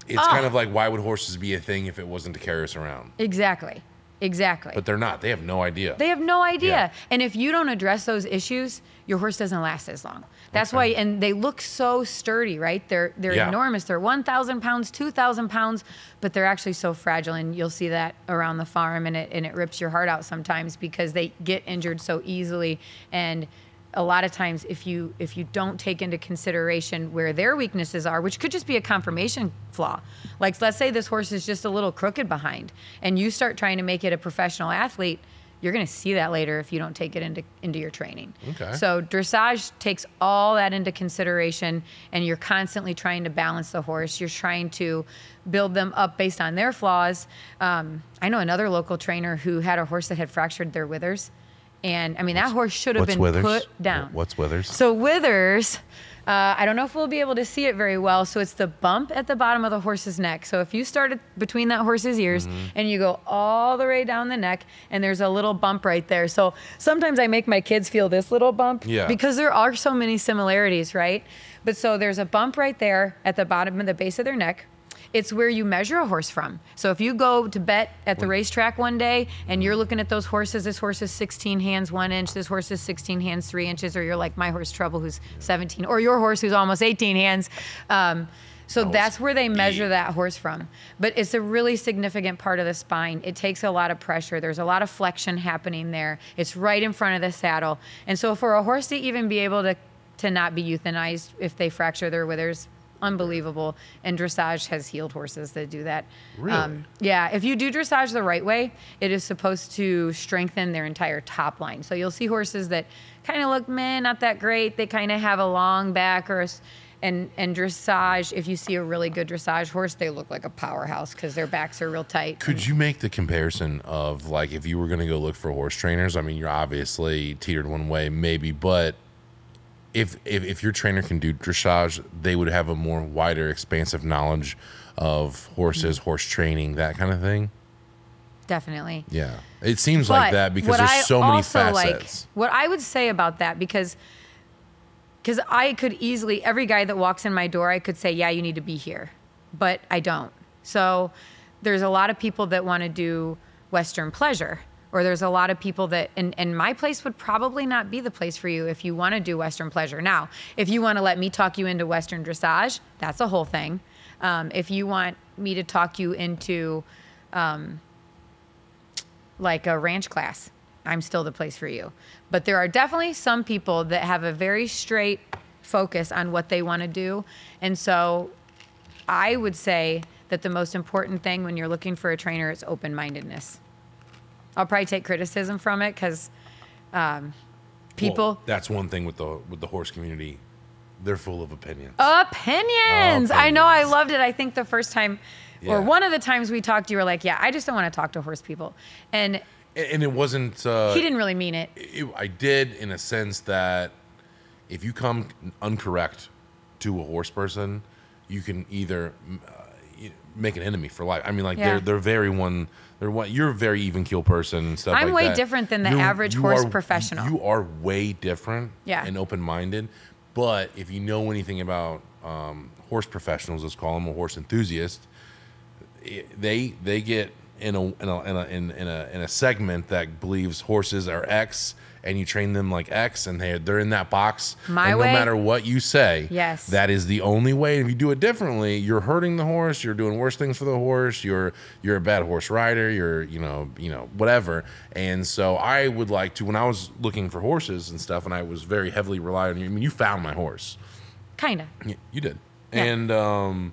it's kind of like, why would horses be a thing if it wasn't to carry us around? Exactly. But they're not. They have no idea. They have no idea. Yeah. And if you don't address those issues, your horse doesn't last as long. That's why, and they look so sturdy, right? They're enormous. They're 1,000 pounds, 2,000 pounds, but they're actually so fragile. And you'll see that around the farm, and it rips your heart out sometimes because they get injured so easily. And a lot of times, if you don't take into consideration where their weaknesses are, which could just be a conformation flaw. Like, let's say this horse is just a little crooked behind, and you start trying to make it a professional athlete, you're going to see that later if you don't take it into your training. Okay. So dressage takes all that into consideration, and you're constantly trying to balance the horse. You're trying to build them up based on their flaws. I know another local trainer who had a horse that had fractured their withers. And I mean, that horse should have been put down. What's withers? So withers, I don't know if we'll be able to see it very well. So it's the bump at the bottom of the horse's neck. So if you start between that horse's ears and you go all the way down the neck, and there's a little bump right there. So sometimes I make my kids feel this little bump because there are so many similarities, right? But so there's a bump right there at the bottom of the base of their neck. It's where you measure a horse from. So if you go to bet at the racetrack one day and you're looking at those horses, this horse is 16 hands 1 inch, this horse is 16 hands 3 inches, or you're like my horse Trouble who's 17, or your horse who's almost 18 hands. So that's where they measure that horse from. But it's a really significant part of the spine. It takes a lot of pressure. There's a lot of flexion happening there. It's right in front of the saddle. And so for a horse to even be able to not be euthanized if they fracture their withers, unbelievable. And dressage has healed horses that do that. Really? Yeah. If you do dressage the right way, it is supposed to strengthen their entire top line. So you'll see horses that kind of look, not that great. They kind of have a long back and dressage, if you see a really good dressage horse, they look like a powerhouse because their backs are real tight. Could you make the comparison of, like, if you were going to go look for horse trainers? I mean, you're obviously teetered one way, maybe, but if your trainer can do dressage, they would have a more wider, expansive knowledge of horses, horse training, that kind of thing. Definitely. Yeah, it seems like that because there's so many facets. What I would say about that, because I could easily, every guy that walks in my door, I could say, yeah, you need to be here, but I don't. So there's a lot of people that want to do Western pleasure, or there's a lot of people that, and my place would probably not be the place for you if you want to do Western pleasure. Now, if you want to let me talk you into Western dressage, that's a whole thing. If you want me to talk you into like a ranch class, I'm still the place for you. But there are definitely some people that have a very straight focus on what they want to do. And so I would say that the most important thing when you're looking for a trainer is open-mindedness. I'll probably take criticism from it because people... Well, that's one thing with the horse community. They're full of opinions. Opinions! I know, I loved it. I think the first time, or one of the times we talked, you were like, yeah, I just don't want to talk to horse people. And it wasn't... he didn't really mean it. I did, in a sense that if you come uncorrect to a horse person, you can either make an enemy for life. I mean, like, they're you're a very even keel person and stuff like that. I'm way different than the average horse professional. You are way different and open-minded. But if you know anything about horse professionals, let's call them a horse enthusiast, they get in a segment that believes horses are X, and you train them like X, and they're in that box. My and way? No matter what you say, yes, that is the only way. If you do it differently, you're hurting the horse. You're doing worse things for the horse. You're a bad horse rider. You're whatever. And so I would like to, when I was looking for horses and stuff, and I was very heavily reliant on you. I mean, you found my horse. Kinda. You did. Yeah. And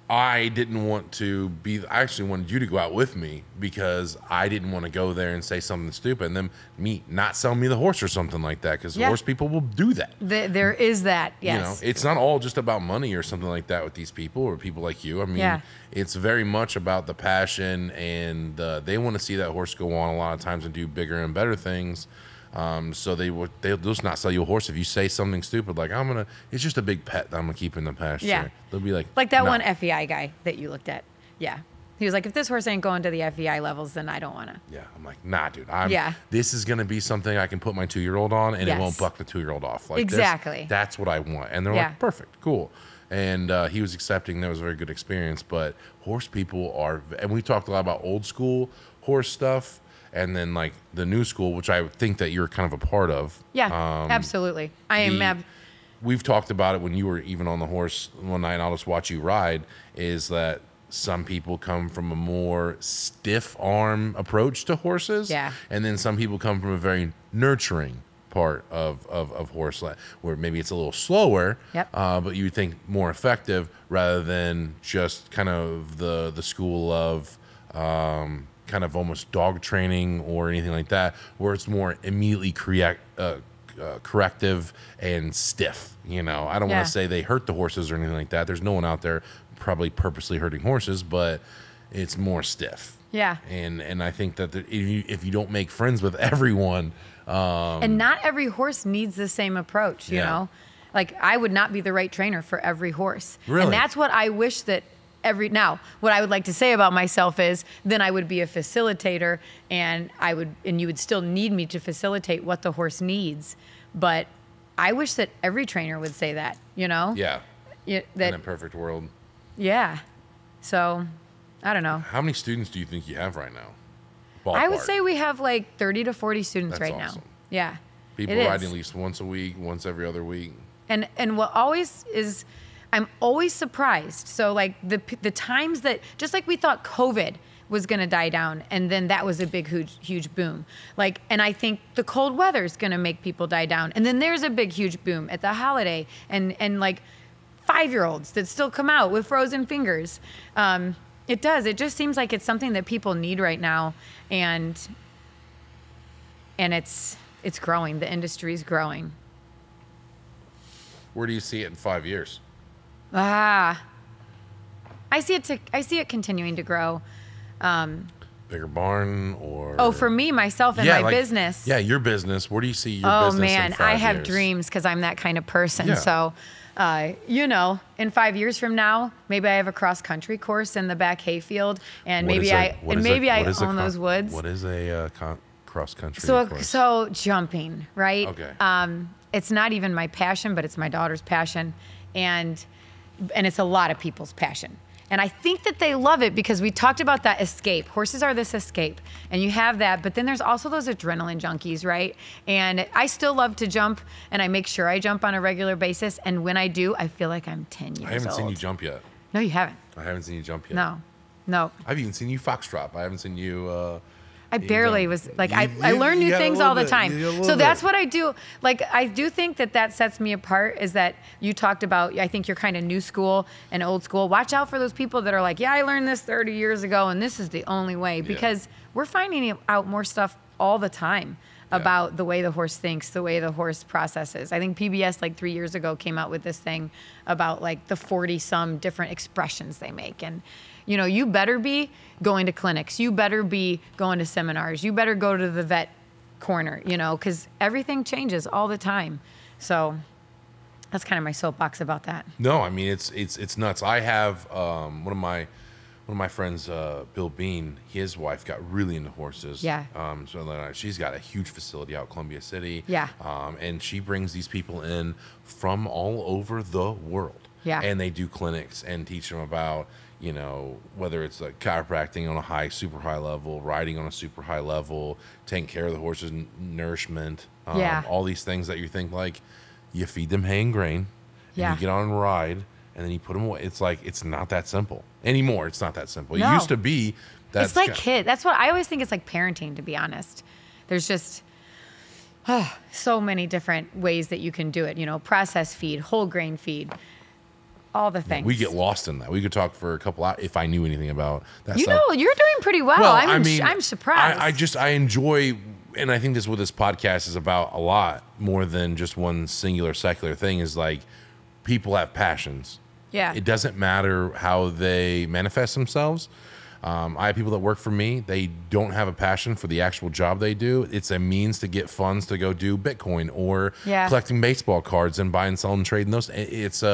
I didn't want to be. I actually wanted you to go out with me because I didn't want to go there and say something stupid and then not sell me the horse or something like that, because horse people will do that. There is that. Yes. It's not all just about money or something like that with these people or people like you. I mean, it's very much about the passion, and they want to see that horse go on a lot of times and do bigger and better things. So they'll just not sell you a horse if you say something stupid like, it's just a big pet that I'm gonna keep in the pasture. Yeah. They'll be like that no. one FEI guy that you looked at. Yeah. He was like, if this horse ain't going to the FEI levels, then I don't want to. Yeah. I'm like, nah, dude. This is going to be something I can put my 2-year-old on, and it won't buck the 2-year-old off. Like exactly. That's what I want. And they're like, perfect, cool. And he was accepting. That was a very good experience. But horse people are, and we talked a lot about old school horse stuff, and then like the new school, which I think that you're kind of a part of. Yeah, absolutely. I am. We've talked about it when you were even on the horse one night, and I'll just watch you ride, is that some people come from a more stiff arm approach to horses. Yeah. And then some people come from a very nurturing part of horse, where maybe it's a little slower, but you would think more effective, rather than just kind of the school of kind of almost dog training or anything like that, where it's more immediately corrective and stiff. I don't want to say they hurt the horses or anything like that. There's no one out there probably purposely hurting horses, but it's more stiff. Yeah. And I think that if you don't make friends with everyone, and not every horse needs the same approach, you know? Like, I would not be the right trainer for every horse. Really? And that's what I wish that now, what I would like to say about myself is, then I would be a facilitator, and you would still need me to facilitate what the horse needs. But I wish that every trainer would say that, Yeah. In a perfect world. Yeah. So, I don't know. How many students do you think you have right now? Ballpark. I would say we have like 30 to 40 students That's right awesome. now. Yeah. People riding at least once a week, once every other week. And what always is, I'm always surprised. So like the times that, just like we thought COVID was going to die down, and then that was a big, huge boom. Like, and I think the cold weather is going to make people die down. And then there's a big, huge boom at the holiday. And like 5-year-olds that still come out with frozen fingers. It does. It just seems like it's something that people need right now, and it's growing. The industry's growing. Where do you see it in 5 years? I see it continuing to grow. Bigger barn or? Oh, for me, myself, and my business. Yeah, your business. Where do you see your business in 5 years? Oh, man, I have dreams because I'm that kind of person. Yeah. So, in 5 years from now, maybe I have a cross-country course in the back hayfield, and maybe I own those woods. What is a cross-country course? So jumping, right? Okay. It's not even my passion, but it's my daughter's passion, and it's a lot of people's passion. And I think that they love it because we talked about that escape. Horses are this escape, and you have that, but then there's also those adrenaline junkies, right? And I still love to jump, and I make sure I jump on a regular basis, and when I do, I feel like I'm 10 years old. I haven't seen you jump yet. No, you haven't. I haven't seen you jump yet. No. I've even seen you foxtrot. I haven't seen you... I barely was like, I learn new things all the time. So that's what I do. Like, I do think that sets me apart is that you talked about, I think you're kind of new school and old school. Watch out for those people that are like, yeah, I learned this 30 years ago and this is the only way, because we're finding out more stuff all the time about the way the horse thinks, the way the horse processes. I think PBS like 3 years ago came out with this thing about like the 40-some different expressions they make. And you better be going to clinics. You better be going to seminars. You better go to the vet corner, because everything changes all the time. So that's kind of my soapbox about that. No, I mean, it's nuts. I have one of my friends, Bill Bean, his wife got really into horses. Yeah. So she's got a huge facility out Columbia City. Yeah. And she brings these people in from all over the world. Yeah. And they do clinics and teach them about, whether it's like chiropractic on a super high level, riding on a super high level, taking care of the horse's nourishment, all these things that you think like you feed them hay and grain, and you get on a ride, and then you put them away. It's like, it's not that simple anymore. It's not that simple. No. It used to be. It's like that's what I always think. It's like parenting, to be honest. There's just so many different ways that you can do it. Process feed, whole grain feed, all the things. We get lost in that. We could talk for a couple hours if I knew anything about that stuff. You're doing pretty well. I'm surprised. I enjoy, and I think this is what this podcast is about a lot more than just one singular secular thing, is like people have passions. Yeah. It doesn't matter how they manifest themselves. I have people that work for me. They don't have a passion for the actual job they do. It's a means to get funds to go do Bitcoin or collecting baseball cards and buy and sell and trading those. It's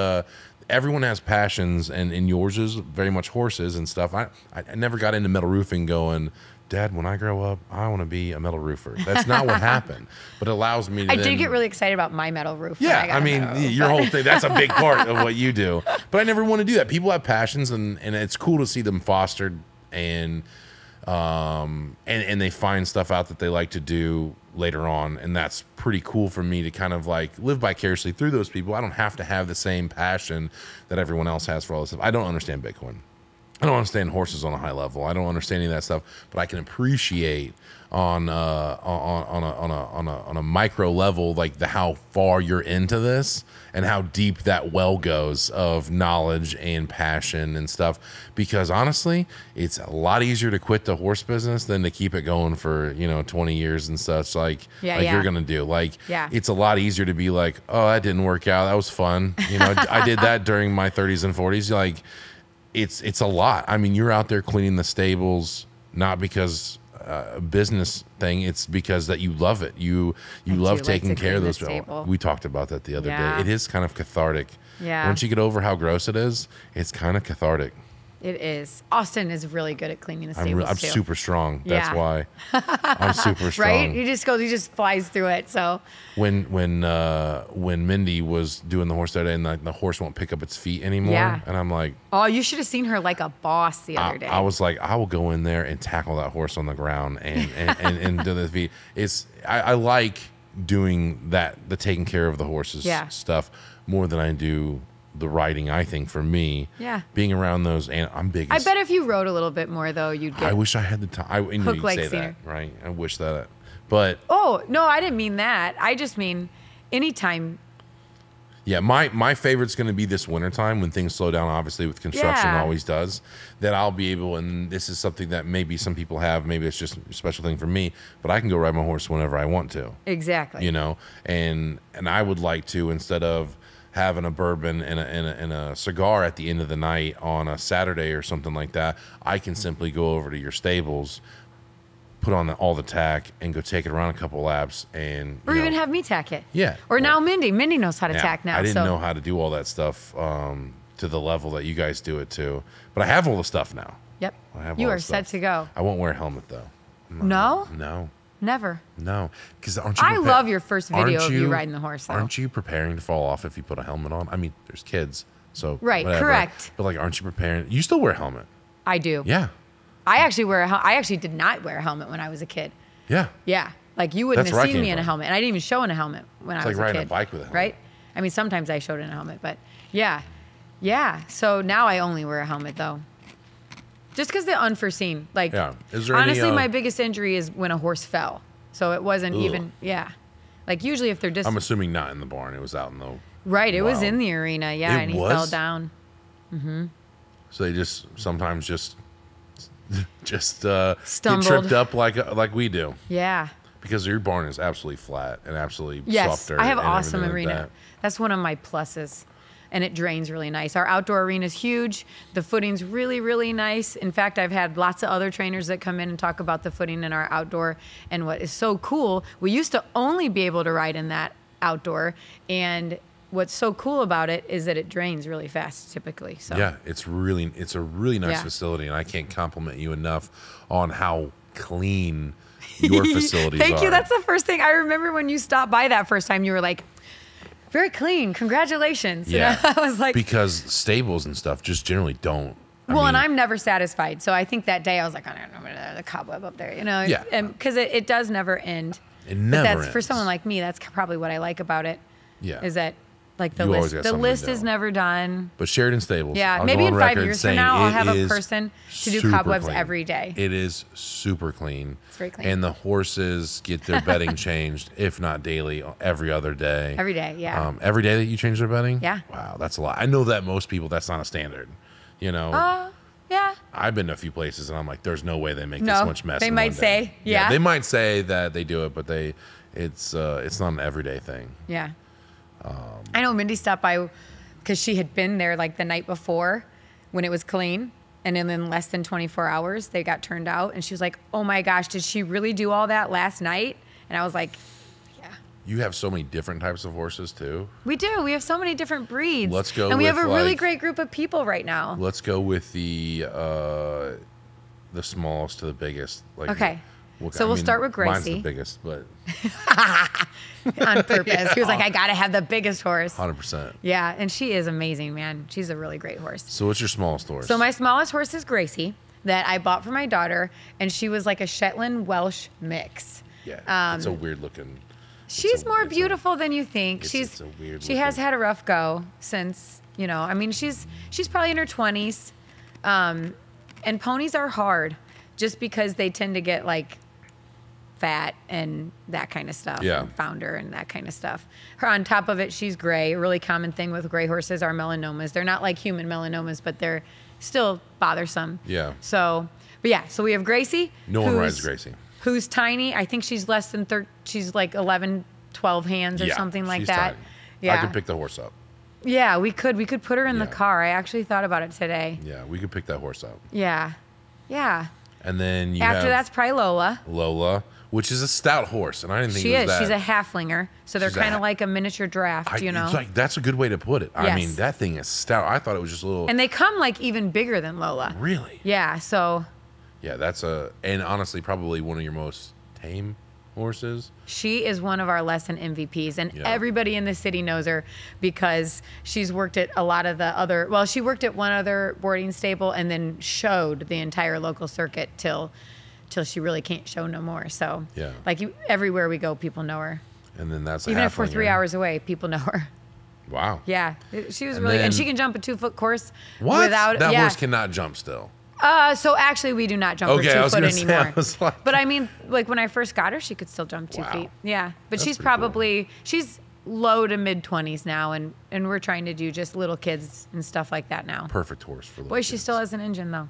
everyone has passions, and yours is very much horses and stuff. I never got into metal roofing going, Dad, when I grow up, I want to be a metal roofer. That's not what happened, but it allows me to. I did get really excited about my metal roof. Yeah, your whole thing, that's a big part of what you do. But I never want to do that. People have passions, and it's cool to see them fostered, and they find stuff out that they like to do later on, and that's pretty cool for me to kind of like live vicariously through those people. I don't have to have the same passion that everyone else has for all this stuff. I don't understand Bitcoin. I don't understand horses on a high level. I don't understand any of that stuff, but I can appreciate on a micro level, like how far you're into this and how deep that well goes of knowledge and passion and stuff. Because honestly, it's a lot easier to quit the horse business than to keep it going for 20 years and such. You're gonna do. It's a lot easier to be like, oh, that didn't work out. That was fun. I did that during my 30s and 40s. It's a lot. I mean, you're out there cleaning the stables, not because a business thing. It's because that you love it. You love taking care of those people. We talked about that the other day. It is kind of cathartic. Yeah. Once you get over how gross it is, it's kind of cathartic. It is. Austin is really good at cleaning the stables I'm too. super strong. That's why I'm super strong. Right? He just flies through it. So when Mindy was doing the horse that day, and the horse won't pick up its feet anymore, and I'm like, oh, you should have seen her like a boss the other day. I was like, I will go in there and tackle that horse on the ground and do the feet. I like doing that, the taking care of the horses stuff more than I do the riding. I think for me, being around those, and I'm big. I bet if you rode a little bit more though, you'd get. I wish I had the time. Hook like say Cedar. that, right? I wish that, but oh no, I didn't mean that. I just mean anytime. Yeah, my favorite's going to be this wintertime when things slow down, obviously, with construction always does, that I'll be able, and this is something that maybe some people have, maybe it's just a special thing for me, but I can go ride my horse whenever I want to. Exactly. You know, and I would like to, instead of having a bourbon and a cigar at the end of the night on a Saturday or something like that, I can simply go over to your stables, put on all the tack, and go take it around a couple laps, and or even have me tack it. Yeah. Or now Mindy knows how to tack now. I didn't know how to do all that stuff to the level that you guys do it to, but I have all the stuff now. Yep. I have you all are the stuff. set to go. I won't wear a helmet though. No. Never. No, because aren't you? I love your first video of you riding the horse. Though. Aren't you preparing to fall off if you put a helmet on? I mean, there's kids, so right, whatever. correct. But like, aren't you preparing? You still wear a helmet? I do. Yeah. I actually did not wear a helmet when I was a kid. Yeah. Yeah. Like you wouldn't That's have where I seen me came in a from. helmet, and I didn't even show in a helmet when I was a kid. It's like riding a bike with a helmet. Right? I mean, sometimes I showed in a helmet, but yeah. Yeah. So now I only wear a helmet though. Just because the unforeseen. Like, Yeah. Is there honestly, any, my biggest injury is when a horse fell. So it wasn't even, Like usually if they're just. I'm assuming not in the barn. It was out in the. Right. It was wild. in the arena. Yeah. It and he was? fell down. So they just sometimes just get Stumbled. tripped up like we do. Yeah. Because your barn is absolutely flat and absolutely Yes. soft dirt. I have and awesome everything like arena. that. That's one of my pluses. And it drains really nice. Our outdoor arena is huge. The footing's really, really nice. In fact, I've had lots of other trainers that come in and talk about the footing in our outdoor. And what is so cool, we used to only be able to ride in that outdoor. And what's so cool about it is that it drains really fast typically. So Yeah, it's a really nice Yeah. facility, and I can't compliment you enough on how clean your facilities are. Thank you. That's the first thing. I remember when you stopped by that first time, you were like, very clean. Congratulations. Yeah. You know, I was like, because stables and stuff just generally don't. I and mean, I'm never satisfied. So I think that day I was like, I don't know, the cobweb up there, you know? Yeah. Because it does never end. It never But that's for ends. someone like me, that's probably what I like about it. Yeah. Is that like the You always list got something to is do. never done. But Sheridan Stables. Yeah, I'll maybe go in on 5 record years from saying now, I'll it have a is person to do super cobwebs clean. every day. It is super clean. It's very clean. And the horses get their bedding changed, if not daily, every other day. Every day, yeah. Every day that you change their bedding? Yeah. Wow, that's a lot. I know that most people, that's not a standard. You know? Yeah. I've been to a few places and I'm like, there's no way they make No, this much mess. they in might one day. say, yeah. They might say that they do it, but it's not an everyday thing. Yeah. I know Mindy stopped by because she had been there like the night before when it was clean. And then in less than 24 hours, they got turned out. And she was like, oh my gosh, did she really do all that last night? And I was like, yeah. You have so many different types of horses too. We do. We have so many different breeds. Let's go And we have with, a really like- great group of people right now. Let's go with the smallest to the biggest. Like, Okay. So we'll start with Mine's Gracie. the biggest, but On purpose. He was like, I got to have the biggest horse. 100%. Yeah. And she is amazing, man. She's a really great horse. So what's your smallest horse? So my smallest horse is Gracie that I bought for my daughter. And she was like a Shetland Welsh mix. Yeah, it's a weird looking. She's more it's a- beautiful than you think. it's a weird She has looking- had a rough go since, you know, I mean, she's probably in her 20s. And ponies are hard just because they tend to get like fat and that kind of stuff. Yeah. And founder and that kind of stuff. Her on top of it, she's gray. A really common thing with gray horses are melanomas. They're not like human melanomas, but they're still bothersome. Yeah. So, but yeah, so we have Gracie. No one who's- rides Gracie. Who's tiny. I think she's less than she's like 11, 12 hands or Yeah, something like she's that. tiny. Yeah. I could pick the horse up. Yeah, we could put her in the Yeah. car. I actually thought about it today. Yeah, we could pick that horse up. Yeah. Yeah. And then you After have that's probably Lola. Lola, which is a stout horse, and I didn't think She it is. was that. She's a halflinger. So they're She's a kind of ha- like a miniature draft, you know. It's like, that's a good way to put it. I Yes. mean, that thing is stout. I thought it was just a little. And they come like even bigger than Lola. Really? Yeah, so Yeah, and honestly, probably one of your most tame horses. she is one of our lesson MVPs, and Yeah. everybody in the city knows her because she's worked at a lot of the other. Well, she worked at one other boarding stable and then showed the entire local circuit till she really can't show no more. So Yeah. like everywhere we go, people know her. And then that's a Even if we're 3 halflinger. hours away, people know her. Wow. Yeah, she was And really, and then- she can jump a 2-foot course What? without. That yeah. horse cannot jump still. So actually, we do not jump Okay, I her was 2 foot gonna say, anymore. I was like- but I mean, like when I first got her, she could still jump 2 Wow. feet. Yeah, but That's she's pretty cool. probably she's low to mid 20s now, and we're trying to do just little kids and stuff like that now. Perfect horse for little Boy, kids. she still has an engine though,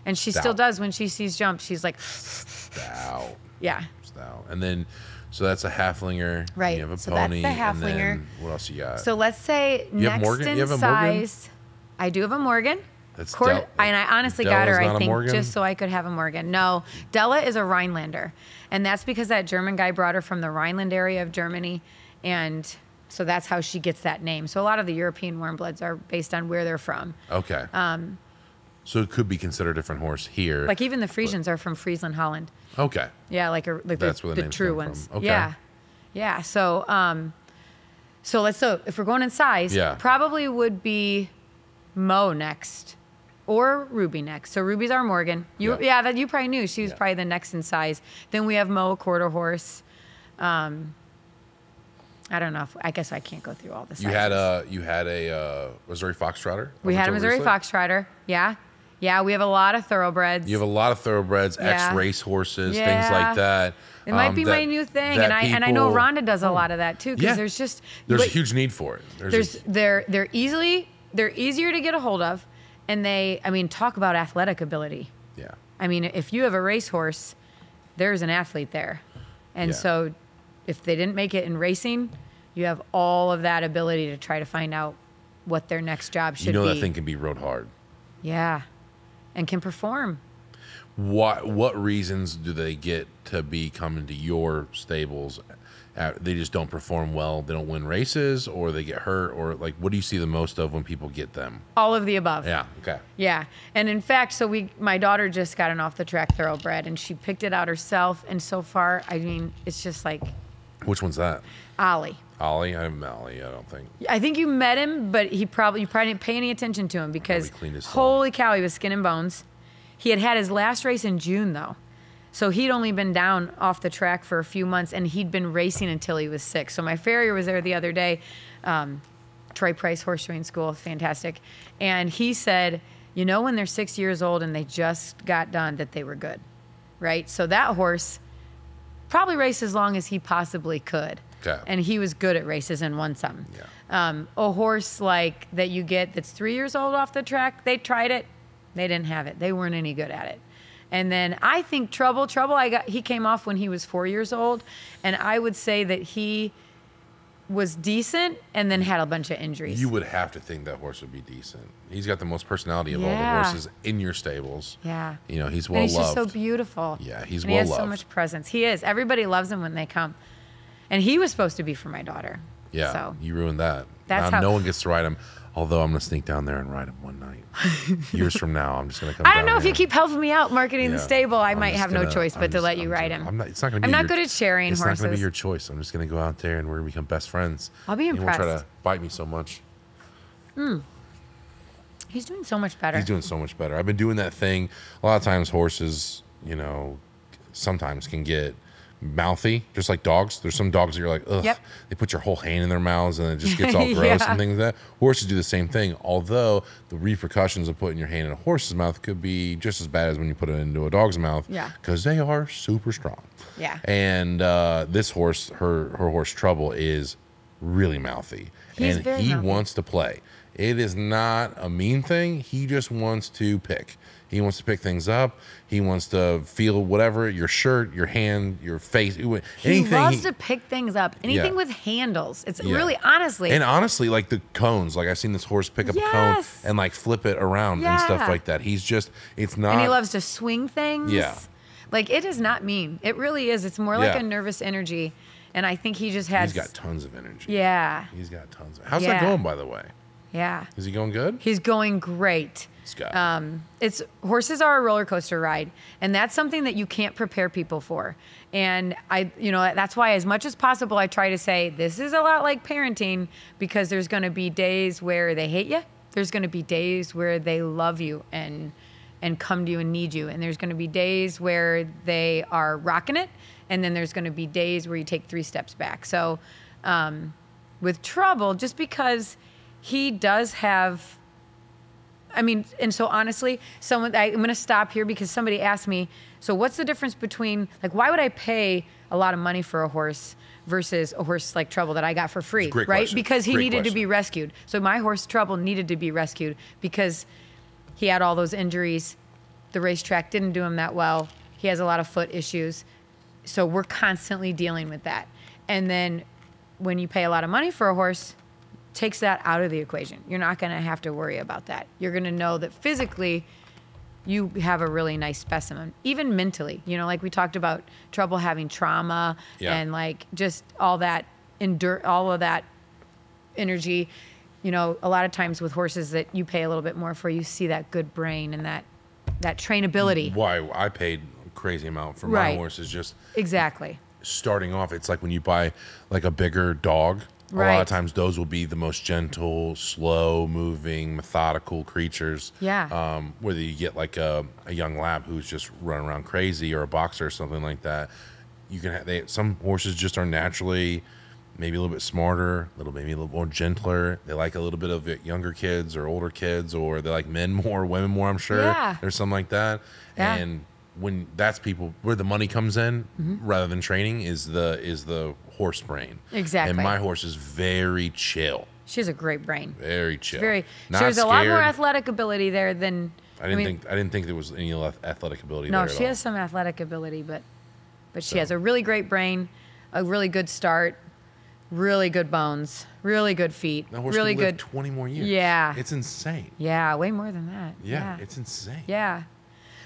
and she still does when she sees jump. She's like, Stout. Yeah. Stout. And then, so that's a halflinger. Right. You have a So pony. that's the And halflinger. then what else you got? So let's say You have next Morgan? in You have a Morgan? size. I do have a Morgan. That's And I honestly got Della's her, not I a think, Morgan? just so I could have a Morgan. No, Della is a Rhinelander. And that's because that German guy brought her from the Rhineland area of Germany. And so that's how she gets that name. So a lot of the European warm bloods are based on where they're from. Okay. So it could be considered a different horse here. Like even the Friesians are from Friesland, Holland. Okay. Yeah, like That's where the the names true come ones. from. Okay. Yeah. Yeah. So if we're going in size, Yeah. probably would be Mo next. Or Ruby next. So Ruby's our Morgan. You probably knew she was probably the next in size. Then we have Mo, a quarter horse. I don't know. I guess I can't go through all the sizes. You had a Missouri Foxtrotter. We had a Missouri Foxtrotter. Yeah. Yeah, we have a lot of thoroughbreds. You have a lot of thoroughbreds, ex-race horses, things like that. It might be my new thing, and I know Rhonda does a lot of that too. Because there's a huge need for it. They're easier to get a hold of, and talk about athletic ability. Yeah. I mean, if you have a racehorse, there's an athlete there, and so if they didn't make it in racing, you have all of that ability to try to find out what their next job should be. You know that thing can be rode hard. Yeah, and can perform. What reasons do they get to be coming to your stables? They just don't perform well. They don't win races, or they get hurt, or like, what do you see the most of when people get them? All of the above. Yeah. Okay. Yeah, and in fact, my daughter just got an off the track thoroughbred, and she picked it out herself. And so far, I mean, it's just like. Which one's that? Ollie. Ollie? I haven't met Ollie, I don't think. I think you met him, but you probably didn't pay any attention to him because holy cow, he was skin and bones. He had his last race in June though. So he'd only been down off the track for a few months, and he'd been racing until he was 6. So my farrier was there the other day, Troy Price Horse Showing School, fantastic. And he said, when they're 6 years old and they just got done, that they were good, right? So that horse probably raced as long as he possibly could. Okay. And he was good at races and won some. Yeah. A horse like that you get that's 3 years old off the track, they tried it, they didn't have it. They weren't any good at it. And then I think Trouble, he came off when he was 4 years old, and I would say that he was decent and then had a bunch of injuries. You would have to think that horse would be decent. He's got the most personality of all the horses in your stables. Yeah. He's well loved. He's just so beautiful. Yeah, he's and well loved. He has so much presence. He is. Everybody loves him when they come. And he was supposed to be for my daughter. Yeah, so you ruined that. That's now no one gets to ride him. Although I'm going to sneak down there and ride him one night. Years from now, I'm just going to come I don't down know if here. you keep helping me out marketing the stable. I might have no choice but to let you ride him. I'm not good at sharing horses. It's not going to be your choice. I'm just going to go out there and we're going to become best friends. I'll be impressed. You won't try to bite me so much. He's doing so much better. He's doing so much better. I've been doing that thing. A lot of times horses, sometimes can get mouthy, just like dogs. There's some dogs that you're like, ugh. Yep. They put your whole hand in their mouths and it just gets all gross and things like that. Horses do the same thing, although the repercussions of putting your hand in a horse's mouth could be just as bad as when you put it into a dog's mouth. Yeah. Because they are super strong. Yeah. And this horse, her horse Trouble, is really mouthy. He's and very he mouthy. wants to play. It is not a mean thing. He just wants to pick. He wants to pick things up. He wants to feel whatever, your shirt, your hand, your face, anything. He loves to pick things up. Anything with handles. It's really, honestly. And honestly, like the cones. Like I've seen this horse pick up a cone and like flip it around and stuff like that. He's just, it's not. And he loves to swing things. Yeah. Like it is not mean. It really is. It's more like a nervous energy. And I think he just has. He's got tons of energy. Yeah. He's got tons of. How's that going, by the way? Yeah. Is he going good? He's going great. Horses are a roller coaster ride, and that's something that you can't prepare people for. And that's why as much as possible, I try to say this is a lot like parenting, because there's going to be days where they hate you. There's going to be days where they love you and come to you and need you. And there's going to be days where they are rocking it. And then there's going to be days where you take 3 steps back. So with Trouble, just because he does have I mean, and so honestly, I'm going to stop here because somebody asked me, so what's the difference between, like, why would I pay a lot of money for a horse versus a horse like Trouble that I got for free, right? Question. Because he Great needed question. to be rescued. So my horse Trouble needed to be rescued because he had all those injuries. The racetrack didn't do him that well. He has a lot of foot issues. So we're constantly dealing with that. And then when you pay a lot of money for a horse, takes that out of the equation. You're not going to have to worry about that. You're going to know that physically you have a really nice specimen, even mentally. You know, like we talked about Trouble having trauma and like just all that all of that energy. You know, a lot of times with horses that you pay a little bit more for, you see that good brain and that trainability. Why I paid a crazy amount for my horses, just exactly starting off. It's like when you buy like a bigger dog. A lot of times those will be the most gentle, slow moving, methodical creatures. Yeah. Whether you get like a young lab who's just running around crazy, or a boxer or something like that, you can have, some horses just are naturally maybe a little bit smarter, maybe a little more gentler. They like a little bit of younger kids or older kids, or they like men more, women more, I'm sure. Yeah. There's something like that. Yeah. And when that's people where the money comes in, rather than training, is the horse brain. Exactly. And my horse is very chill. She has a great brain. Very chill. She has a lot more athletic ability there than. I didn't think there was any athletic ability there. No, she has some athletic ability, but she has a really great brain, a really good start, really good bones, really good feet, That horse really could live good. 20 more years. Yeah. It's insane. Yeah, way more than that. Yeah, it's insane. Yeah.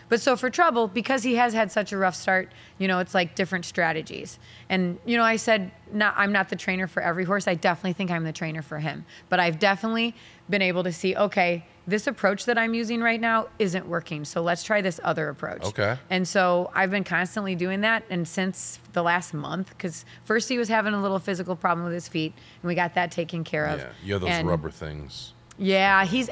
But so for Trouble, because he has had such a rough start, you know, it's like different strategies. And, you know, I said, I'm not the trainer for every horse. I definitely think I'm the trainer for him. But I've definitely been able to see, okay, this approach that I'm using right now isn't working. So let's try this other approach. Okay. And so I've been constantly doing that. And since the last month, because first he was having a little physical problem with his feet, and we got that taken care of. Yeah, you have those rubber things. Yeah, he's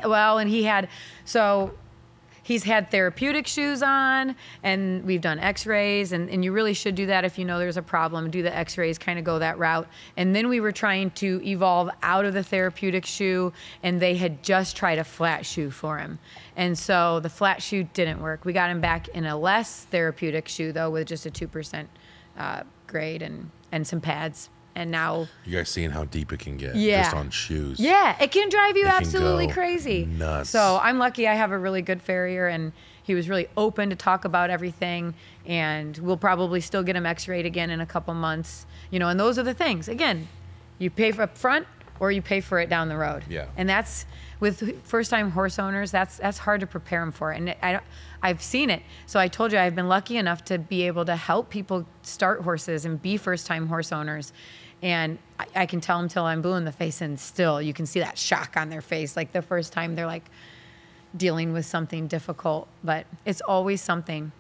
had therapeutic shoes on, and we've done x-rays, and you really should do that if you know there's a problem. Do the x-rays, kind of go that route. And then we were trying to evolve out of the therapeutic shoe, and they had just tried a flat shoe for him. And so the flat shoe didn't work. We got him back in a less therapeutic shoe, though, with just a 2% grade and some pads. And now you guys seeing how deep it can get just on shoes. Yeah, it can drive you absolutely crazy. Nuts. So I'm lucky I have a really good farrier, and he was really open to talk about everything, and we'll probably still get him x-rayed again in a couple months. You know, and those are the things. Again, you pay for up front or you pay for it down the road. Yeah. And that's, with first-time horse owners, that's hard to prepare them for. And I've seen it. So I told you I've been lucky enough to be able to help people start horses and be first-time horse owners. And I can tell them till I'm blue in the face, and still you can see that shock on their face. Like the first time they're like dealing with something difficult, but it's always something.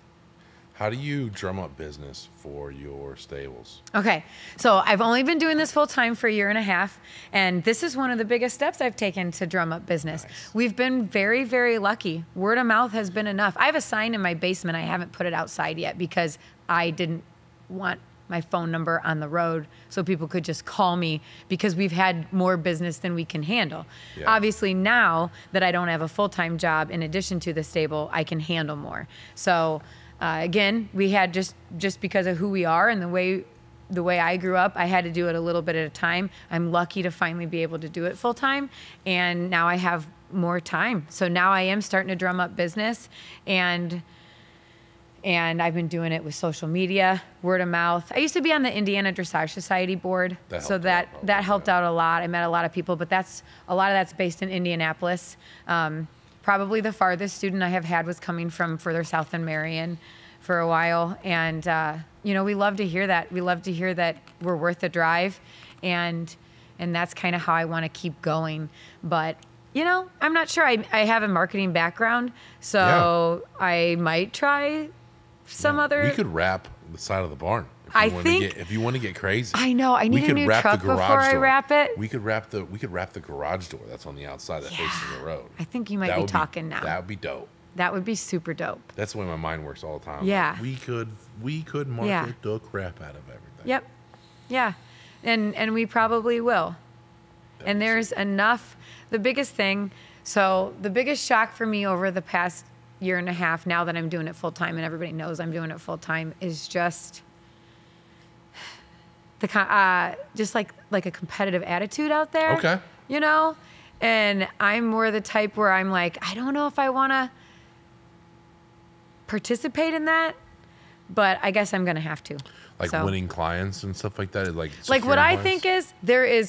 How do you drum up business for your stables? Okay, so I've only been doing this full time for a year and a half, and this is one of the biggest steps I've taken to drum up business. Nice. We've been very, very lucky. Word of mouth has been enough. I have a sign in my basement. I haven't put it outside yet because I didn't want my phone number on the road so people could just call me, because we've had more business than we can handle. Yeah. Obviously now that I don't have a full-time job in addition to the stable, I can handle more. So again, we had just because of who we are and the way I grew up, I had to do it a little bit at a time. I'm lucky to finally be able to do it full-time, and now I have more time. So now I am starting to drum up business, and I've been doing it with social media, word of mouth. I used to be on the Indiana Dressage Society board, so that helped out a lot. I met a lot of people, but a lot of that's based in Indianapolis. Probably the farthest student I have had was coming from further south than Marion for a while, and you know, we love to hear that. We love to hear that we're worth the drive, and that's kind of how I want to keep going. But you know, I'm not sure. I have a marketing background, so I might try some other. We could wrap the side of the barn. If you want to get crazy. I know. I need a new truck before I wrap it. We could wrap the garage door that's on the outside that faces the road. I think you might be talking now. That would be dope. That would be super dope. That's the way my mind works all the time. Yeah. Like, we could market the crap out of everything. Yep. Yeah. And we probably will. And there's enough. The biggest thing So the biggest shock for me over the past year and a half, now that I'm doing it full time and everybody knows I'm doing it full time, is just just like a competitive attitude out there. Okay. You know? And I'm more the type where I'm like, I don't know if I want to participate in that, but I guess I'm going to have to. Like winning clients and stuff like that? Like what I think is,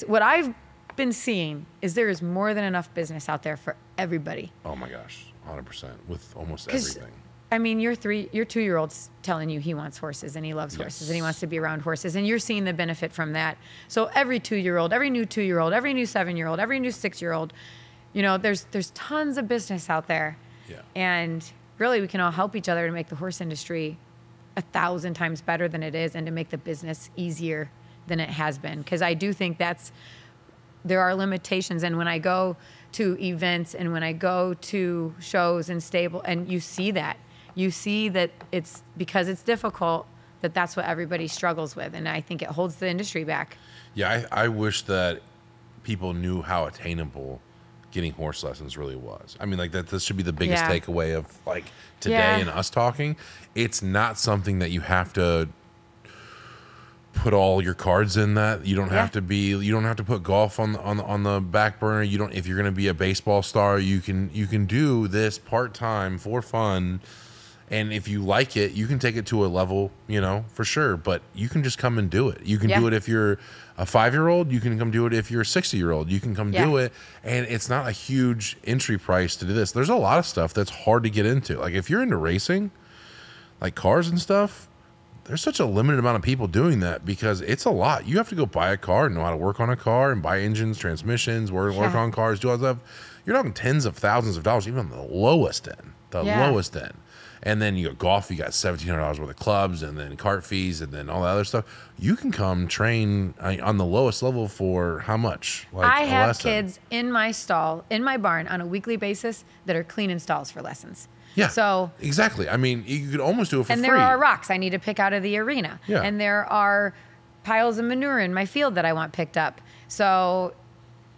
what I've been seeing is there is more than enough business out there for everybody. Oh my gosh, 100% with almost everything. I mean, your 2-year-old's telling you he wants horses and he loves horses and he wants to be around horses, and you're seeing the benefit from that. So every 2-year-old, every new 2-year-old, every new 7-year-old, every new 6-year-old, you know, there's tons of business out there. Yeah. And really, we can all help each other to make the horse industry 1,000 times better than it is, and to make the business easier than it has been. Because I do think there are limitations. And when I go to events and when I go to shows and stable, and you see that it's because it's difficult, that's what everybody struggles with. And I think it holds the industry back. Yeah, I wish that people knew how attainable getting horse lessons really was. I mean, like this should be the biggest takeaway of like today and us talking. It's not something that you have to put all your cards in that. You don't have to put golf on the back burner. If you're going to be a baseball star, you can do this part-time for fun. And if you like it, you can take it to a level, you know, for sure. But you can just come and do it. You can do it if you're a 5-year-old. You can come do it if you're a 60-year-old. You can come do it. And it's not a huge entry price to do this. There's a lot of stuff that's hard to get into. Like if you're into racing, like cars and stuff, there's such a limited amount of people doing that because it's a lot. You have to go buy a car and know how to work on a car and buy engines, transmissions, work on cars, do all that stuff. You're talking tens of thousands of dollars, even on the lowest end. Lowest end. And then you got golf, you got $1,700 worth of clubs and then cart fees and then all that other stuff. You can come train on the lowest level for how much? Like I have kids in my stall, in my barn on a weekly basis that are cleaning stalls for lessons. Yeah. So exactly. I mean, you could almost do it for free. And there are rocks I need to pick out of the arena. Yeah. And there are piles of manure in my field that I want picked up. So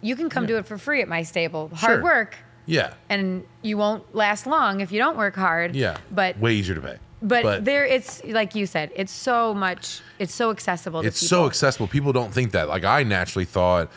you can come do it for free at my stable. Hard work. Yeah. And you won't last long if you don't work hard. Yeah. But way easier to pay. But it's like you said, it's so accessible to people. It's so accessible. People don't think that. Like I naturally thought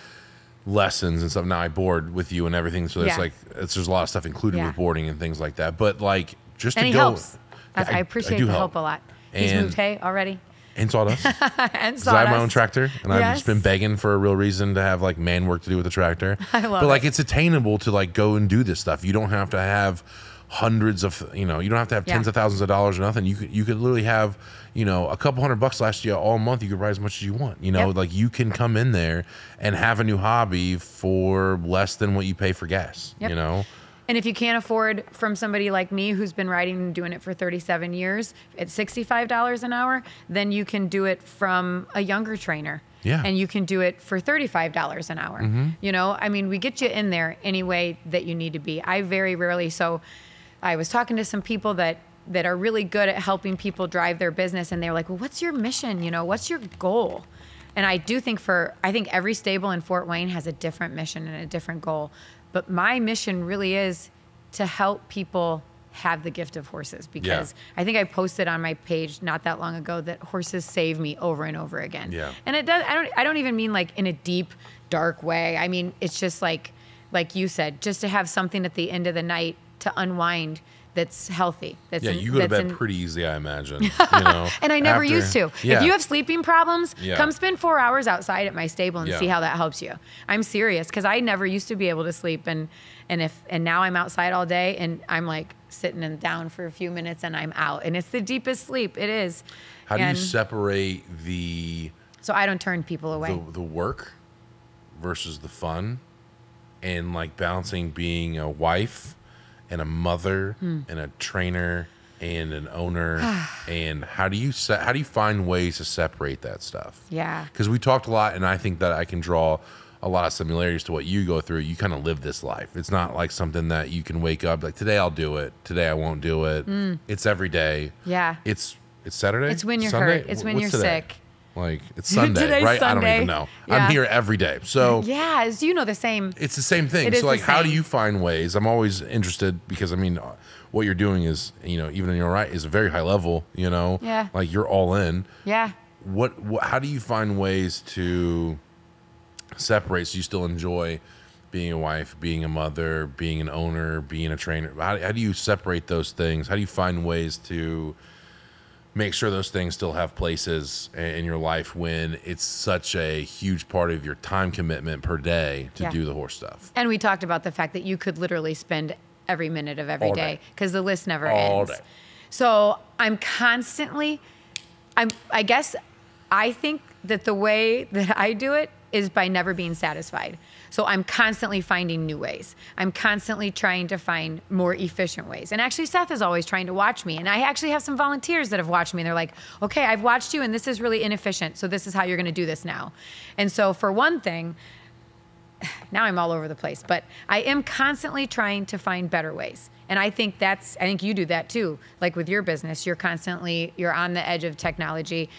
lessons and stuff. Now I board with you and everything. So there's a lot of stuff included with boarding and things like that. But like just to go. And he helps. I appreciate the help a lot. He's moved hay already. And sawdust. And sawdust. I have my own tractor, and I've just been begging for a real reason to have like man work to do with the tractor. I love it. But like it's attainable to like go and do this stuff. You don't have to have hundreds of, you don't have to have tens of thousands of dollars or nothing. You could literally have, a couple $100 last year all month. You could ride as much as you want. Like you can come in there and have a new hobby for less than what you pay for gas. And if you can't afford from somebody like me who's been riding and doing it for 37 years at $65 an hour, then you can do it from a younger trainer. Yeah. And you can do it for $35 an hour. Mm-hmm. I mean, we get you in there any way that you need to be. I very rarely, so I was talking to some people that are really good at helping people drive their business, and they're like, well, what's your mission? What's your goal? And I do think I think every stable in Fort Wayne has a different mission and a different goal. But my mission really is to help people have the gift of horses, because I think I posted on my page not that long ago that horses save me over and over again. Yeah. And it does. I don't even mean like in a deep, dark way. I mean, it's just like you said, just to have something at the end of the night to unwind that's healthy. You go to bed pretty easy, I imagine. And I never used to. Yeah. If you have sleeping problems, come spend 4 hours outside at my stable and see how that helps you. I'm serious, because I never used to be able to sleep, and now I'm outside all day, and I'm like sitting down for a few minutes and I'm out, and it's the deepest sleep. It is. How do you separate so I don't turn people away. The work versus the fun, and like balancing being a wife and a mother and a trainer and an owner, and how do you find ways to separate that stuff? Yeah. Because we talked a lot, and I think that I can draw a lot of similarities to what you go through. You kind of live this life. It's not like something that you can wake up like, today I'll do it, today I won't do it. It's every day. Yeah. It's Saturday. It's when you're Sunday? hurt. It's when What's you're today? sick. Like, it's Sunday, Today's right? I don't Sunday. even know. Yeah. I'm here every day. So Yeah, as you know, the same. it's the same thing. It is So like, the how do same. you find ways? I'm always interested because I mean, what you're doing is, even in your right is a very high level, Yeah. like you're all in. Yeah. What how do you find ways to separate so you still enjoy being a wife, being a mother, being an owner, being a trainer? How do you separate those things? How do you find ways to make sure those things still have places in your life when it's such a huge part of your time commitment per day to do the horse stuff? And we talked about the fact that you could literally spend every minute of every All day day. because the list never All ends. day. So I guess I think that the way that I do it is by never being satisfied. So I'm constantly finding new ways. I'm constantly trying to find more efficient ways. And actually, Seth is always trying to watch me. And I actually have some volunteers that have watched me. And they're like, okay, I've watched you and this is really inefficient. So this is how you're going to do this now. And so for one thing, now I'm all over the place, but I am constantly trying to find better ways. And I think you do that too. Like with your business, you're on the edge of technology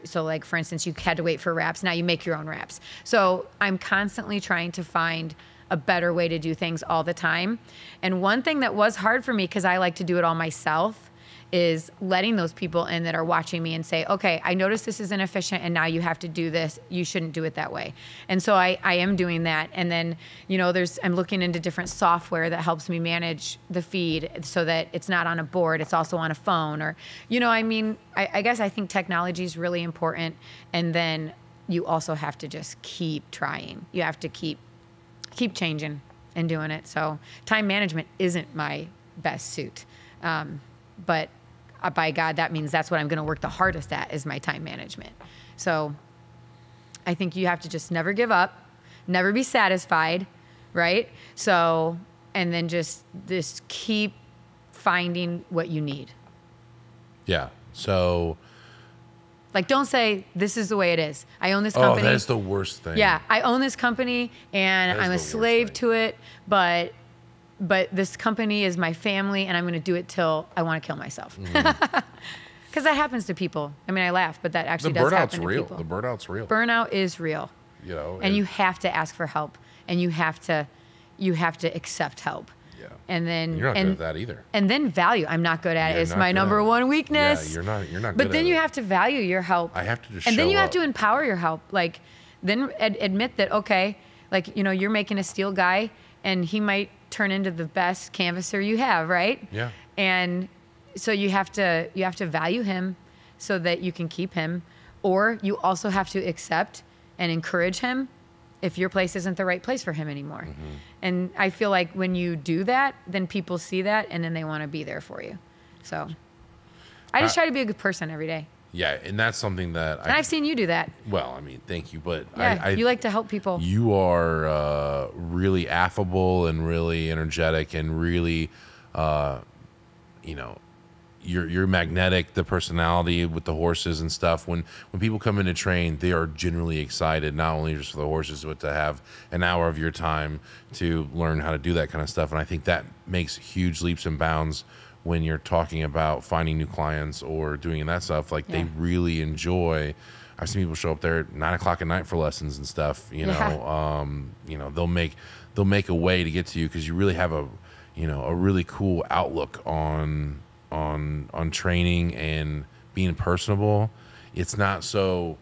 so like for instance, you had to wait for wraps. Now you make your own wraps. So I'm constantly trying to find a better way to do things all the time. And one thing that was hard for me, because I like to do it all myself, is letting those people in that are watching me and say, okay, I noticed this is inefficient and now you have to do this. You shouldn't do it that way. And so I am doing that. And then, I'm looking into different software that helps me manage the feed so that it's not on a board, it's also on a phone or, I guess I think technology is really important. And then you also have to just keep trying. You have to keep changing and doing it. So time management isn't my best suit. But by God, that means that's what I'm going to work the hardest at is my time management. So I think you have to just never give up, never be satisfied, right? So, and then just keep finding what you need. Yeah. So like, don't say, this is the way it is. I own this company. Oh, that is the worst thing. Yeah, I own this company and I'm a slave to it, but this company is my family and I'm going to do it till I want to kill myself. Because that happens to people. I mean, I laugh, but that actually does happen to people. The burnout's real. Burnout is real. And you have to ask for help and you have to accept help. Yeah. And then you're not good at that either. And then value. I'm not good at it. It's my number one weakness. Yeah, you're not But then you have to value your help. I have to just And then you show have to up. empower your help. Like, then admit that, okay, like, you're making a steel guy and he might turn into the best canvasser you have, right? Yeah. And so you have to value him so that you can keep him, or you also have to accept and encourage him if your place isn't the right place for him anymore. Mm-hmm. And I feel like when you do that, then people see that and then they want to be there for you. So I just try to be a good person every day. Yeah, and that's something that I've seen you do that. Well, I mean, thank you, but yeah, you like to help people. You are really affable and really energetic and really, you're magnetic. The personality with the horses and stuff. When people come in to train, they are generally excited, not only just for the horses, but to have an hour of your time to learn how to do that kind of stuff. And I think that makes huge leaps and bounds when you're talking about finding new clients or doing that stuff. Like they really enjoy. I've seen people show up there at 9 o'clock at night for lessons and stuff. They'll make a way to get to you because you really have a really cool outlook on training and being personable. It's not so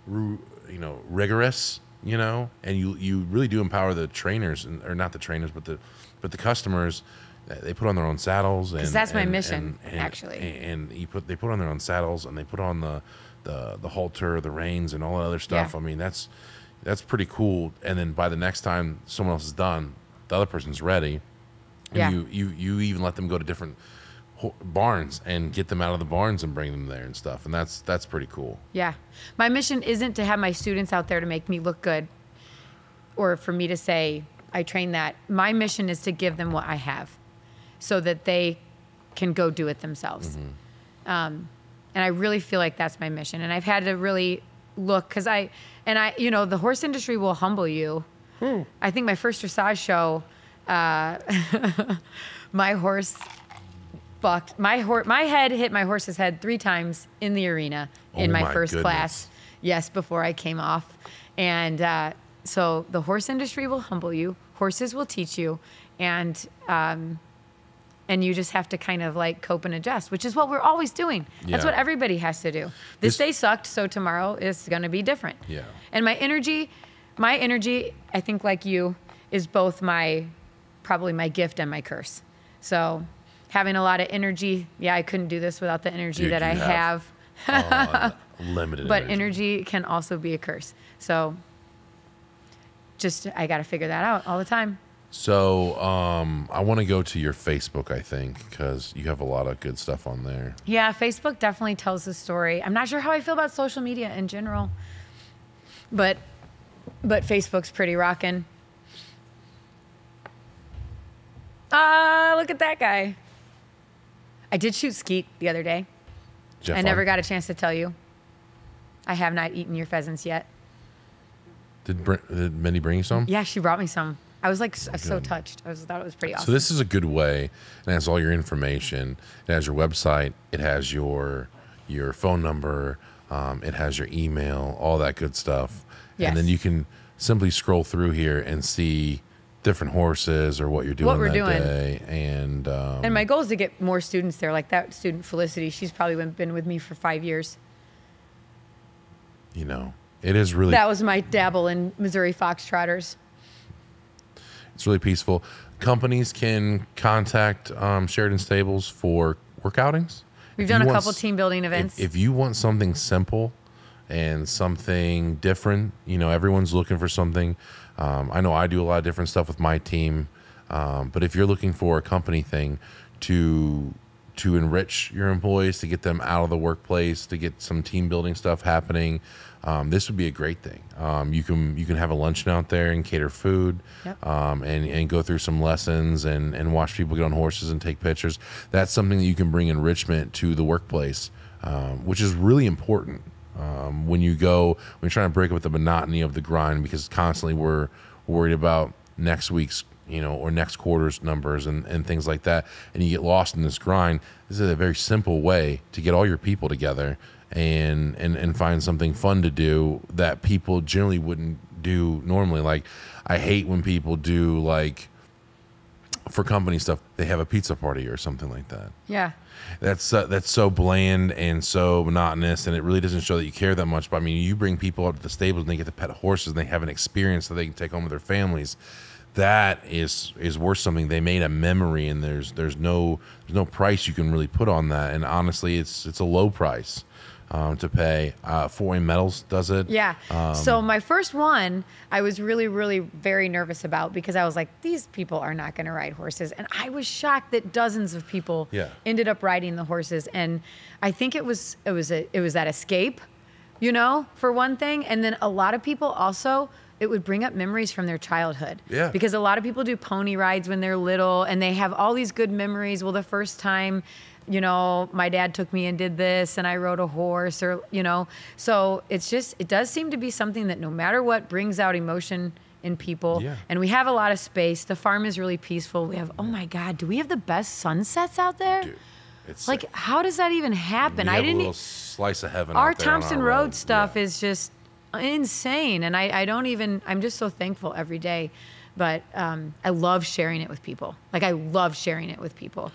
rigorous, and you really do empower the trainers, or not the trainers, but the customers. They put on their own saddles, and that's my mission, actually. And they put on their own saddles, and they put on the halter, the reins, and all that other stuff. Yeah. I mean, that's pretty cool. And then by the next time someone else is done, the other person's ready. And you even let them go to different barns and get them out of the barns and bring them there and stuff. And that's pretty cool. Yeah, my mission isn't to have my students out there to make me look good, or for me to say I train that. My mission is to give them what I have, so that they can go do it themselves. Mm-hmm. And I really feel like that's my mission. And I've had to really look, because the horse industry will humble you. I think my first dressage show, my horse bucked. My head hit my horse's head 3 times in the arena in my first class. Yes, before I came off. And so the horse industry will humble you. Horses will teach you. And you just have to kind of like cope and adjust, which is what we're always doing. That's what everybody has to do. This day sucked, so tomorrow is going to be different. Yeah. And my energy, I think like you, is both probably my gift and my curse. So having a lot of energy, I couldn't do this without the energy that I have. Limited but energy can also be a curse. So just, I got to figure that out all the time. So I want to go to your Facebook, I think, because you have a lot of good stuff on there. Yeah, Facebook definitely tells the story. I'm not sure how I feel about social media in general, but Facebook's pretty rocking. Look at that guy. I did shoot skeet the other day. I never got a chance to tell you. I have not eaten your pheasants yet. Did Mindy bring you some? Yeah, she brought me some. I was like so touched. I thought it was pretty awesome. So this is a good way. It has all your information. It has your website. It has your phone number. It has your email, all that good stuff. Yes. And then you can simply scroll through here and see different horses or what you're doing that day. And my goal is to get more students there. Like that student Felicity, she's probably been with me for 5 years. You know, it is really... That was my dabble in Missouri Foxtrotters. It's really peaceful. Companies can contact Sheridan Stables for work outings. We've done a couple team building events. If you want something simple and something different, you know, everyone's looking for something. I know I do a lot of different stuff with my team, but if you're looking for a company thing to enrich your employees, to get them out of the workplace, to get some team building stuff happening, this would be a great thing. You can have a luncheon out there and cater food, and go through some lessons and watch people get on horses and take pictures. That's something that you can bring enrichment to the workplace, which is really important. When you're trying to break up the monotony of the grind, because constantly we're worried about next week's, or next quarter's numbers and things like that, and you get lost in this grind. This is a very simple way to get all your people together and find something fun to do that people generally wouldn't do normally. Like, I hate when people do, like, for company stuff, they have a pizza party or something like that. Yeah. That's so bland and so monotonous, and it really doesn't show that you care that much. But I mean, you bring people up to the stables and they get to pet horses and they have an experience that they can take home with their families. That is worth something. They made a memory, and there's no price you can really put on that. And honestly, it's a low price to pay. Fort Wayne Metals does it. Yeah. So my first one, I was really, really very nervous about, because I was like, these people are not going to ride horses. And I was shocked that dozens of people ended up riding the horses. And I think it was that escape, for one thing. And then a lot of people also, it would bring up memories from their childhood. Yeah. Because a lot of people do pony rides when they're little, and they have all these good memories. Well, the first time, my dad took me and did this, and I rode a horse, or, So it does seem to be something that no matter what brings out emotion in people. Yeah. And we have a lot of space. The farm is really peaceful. We have, oh my God, do we have the best sunsets out there? Dude, it's like, how does that even happen? We have a little slice of heaven Our out there Thompson on our Road stuff is just insane. And I'm just so thankful every day. But I love sharing it with people. Like, I love sharing it with people.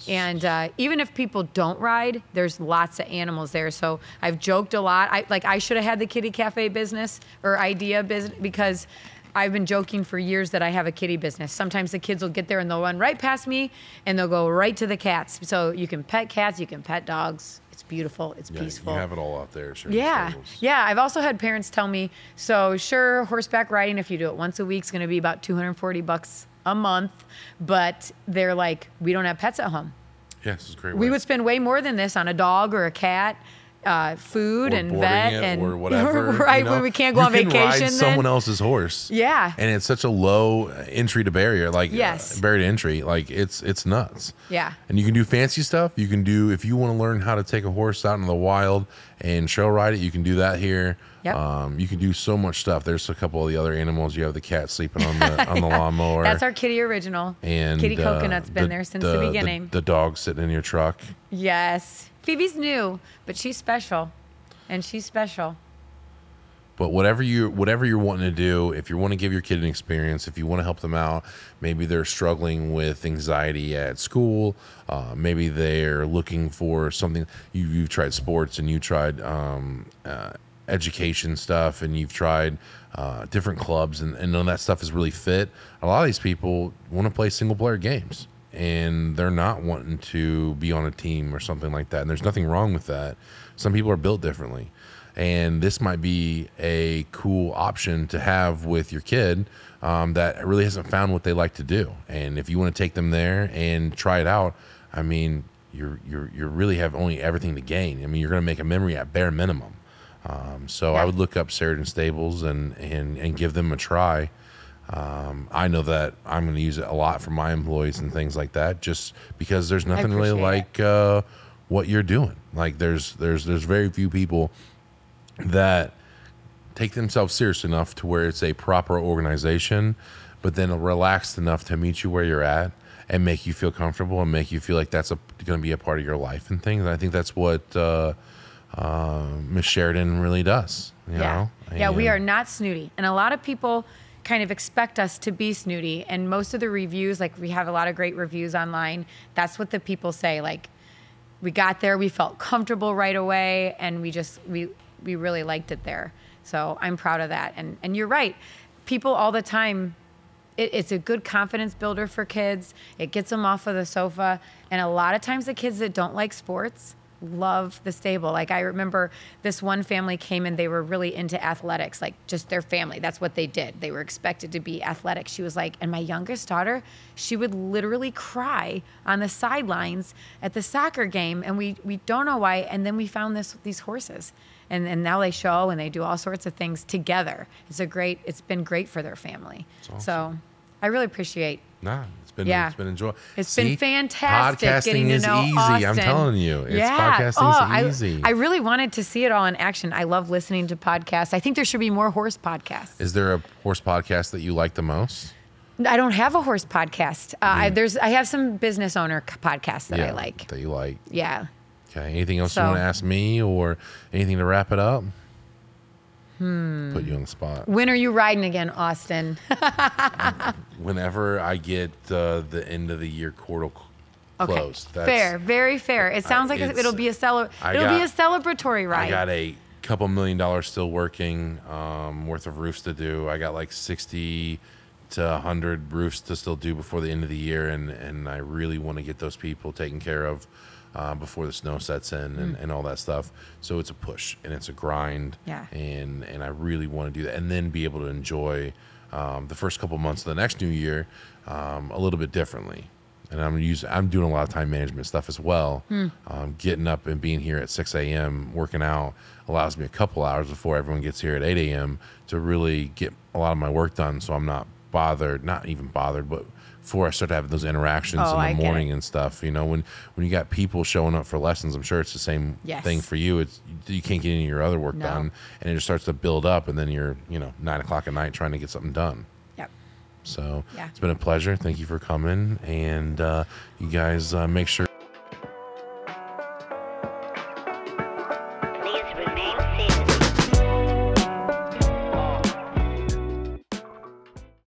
And even if people don't ride, there's lots of animals there. So I've joked a lot. I should have had the kitty cafe business or idea business, because I've been joking for years that I have a kitty business. Sometimes the kids will get there and they'll run right past me and they'll go right to the cats. So you can pet cats, you can pet dogs. It's beautiful. It's peaceful. You have it all out there. Sure. Yeah. Yeah. I've also had parents tell me, so sure, horseback riding, if you do it once a week, is going to be about $240 a month. But they're like, we don't have pets at home. Yes, it's a great. We would spend way more than this on a dog or a cat, food or and vet and or whatever. Right, when we can't go on vacation. You can ride someone else's horse. Yeah. And it's such a low entry to barrier, like yes. Barrier to entry, like it's nuts. Yeah. And you can do fancy stuff. You can do, if you want to learn how to take a horse out in the wild and trail ride it, you can do that here. Yep. You can do so much stuff. There's a couple of the other animals. You have the cat sleeping on the lawnmower. That's our kitty original. And Kitty Coconut's been there since the beginning. The dog sitting in your truck. Yes. Phoebe's new, but she's special. And she's special. But whatever you're wanting to do, if you want to give your kid an experience, if you want to help them out, maybe they're struggling with anxiety at school, maybe they're looking for something. You've tried sports and you tried education stuff, and you've tried different clubs, and none of that stuff is really fit. A lot of these people want to play single player games, and they're not wanting to be on a team or something like that. And there's nothing wrong with that. Some people are built differently. And this might be a cool option to have with your kid that really hasn't found what they like to do. And if you want to take them there and try it out, I mean, you really have only everything to gain. I mean, you're going to make a memory at bare minimum. So I would look up Sheridan Stables and give them a try. I know that I'm going to use it a lot for my employees and things like that, just because there's nothing really like what you're doing. Like there's very few people that take themselves serious enough to where it's a proper organization, but then relaxed enough to meet you where you're at and make you feel comfortable and make you feel like that's going to be a part of your life and things. And I think that's what Miss Sheridan really does. You know? Yeah, we are not snooty. And a lot of people kind of expect us to be snooty. And most of the reviews, like we have a lot of great reviews online, that's what the people say. Like, we got there, we felt comfortable right away, and we really liked it there. So I'm proud of that. And you're right. People all the time, it's a good confidence builder for kids. It gets them off of the sofa. And a lot of times the kids that don't like sports love the stable. Like I remember this one family came and they were really into athletics, like just their family. That's what they did. They were expected to be athletic. She was like, and my youngest daughter, she would literally cry on the sidelines at the soccer game. And we don't know why. And then we found these horses. And now they show and they do all sorts of things together. It's been great for their family. Awesome. So I really appreciate. It's been enjoyable. It's been fantastic podcasting getting to know easy. Austin. I'm telling you, podcasting is easy. I really wanted to see it all in action. I love listening to podcasts. I think there should be more horse podcasts. Is there a horse podcast that you like the most? I don't have a horse podcast. I have some business owner podcasts that I like. That you like. Yeah. Okay. Anything else you want to ask me, or anything to wrap it up? Put you on the spot. When are you riding again, Austin? Whenever I get the end of the year quarter closed. Okay. Fair, very fair. It sounds like it'll be a celebratory ride. I got a couple $1 million still working worth of roofs to do. I got like 60 to 100 roofs to still do before the end of the year, and I really want to get those people taken care of before the snow sets in and all that stuff. So it's a push and it's a grind. Yeah. And I really want to do that, and then be able to enjoy the first couple months of the next new year a little bit differently. And I'm doing a lot of time management stuff as well. Getting up and being here at 6 a.m. working out allows me a couple hours before everyone gets here at 8 a.m. to really get a lot of my work done, so I'm not even bothered, but before I start having those interactions in the morning and stuff. You know, when you got people showing up for lessons, I'm sure it's the same thing for you. You can't get any of your other work done, and it just starts to build up, and then you're 9 o'clock at night trying to get something done. Yep. So it's been a pleasure. Thank you for coming, and you guys make sure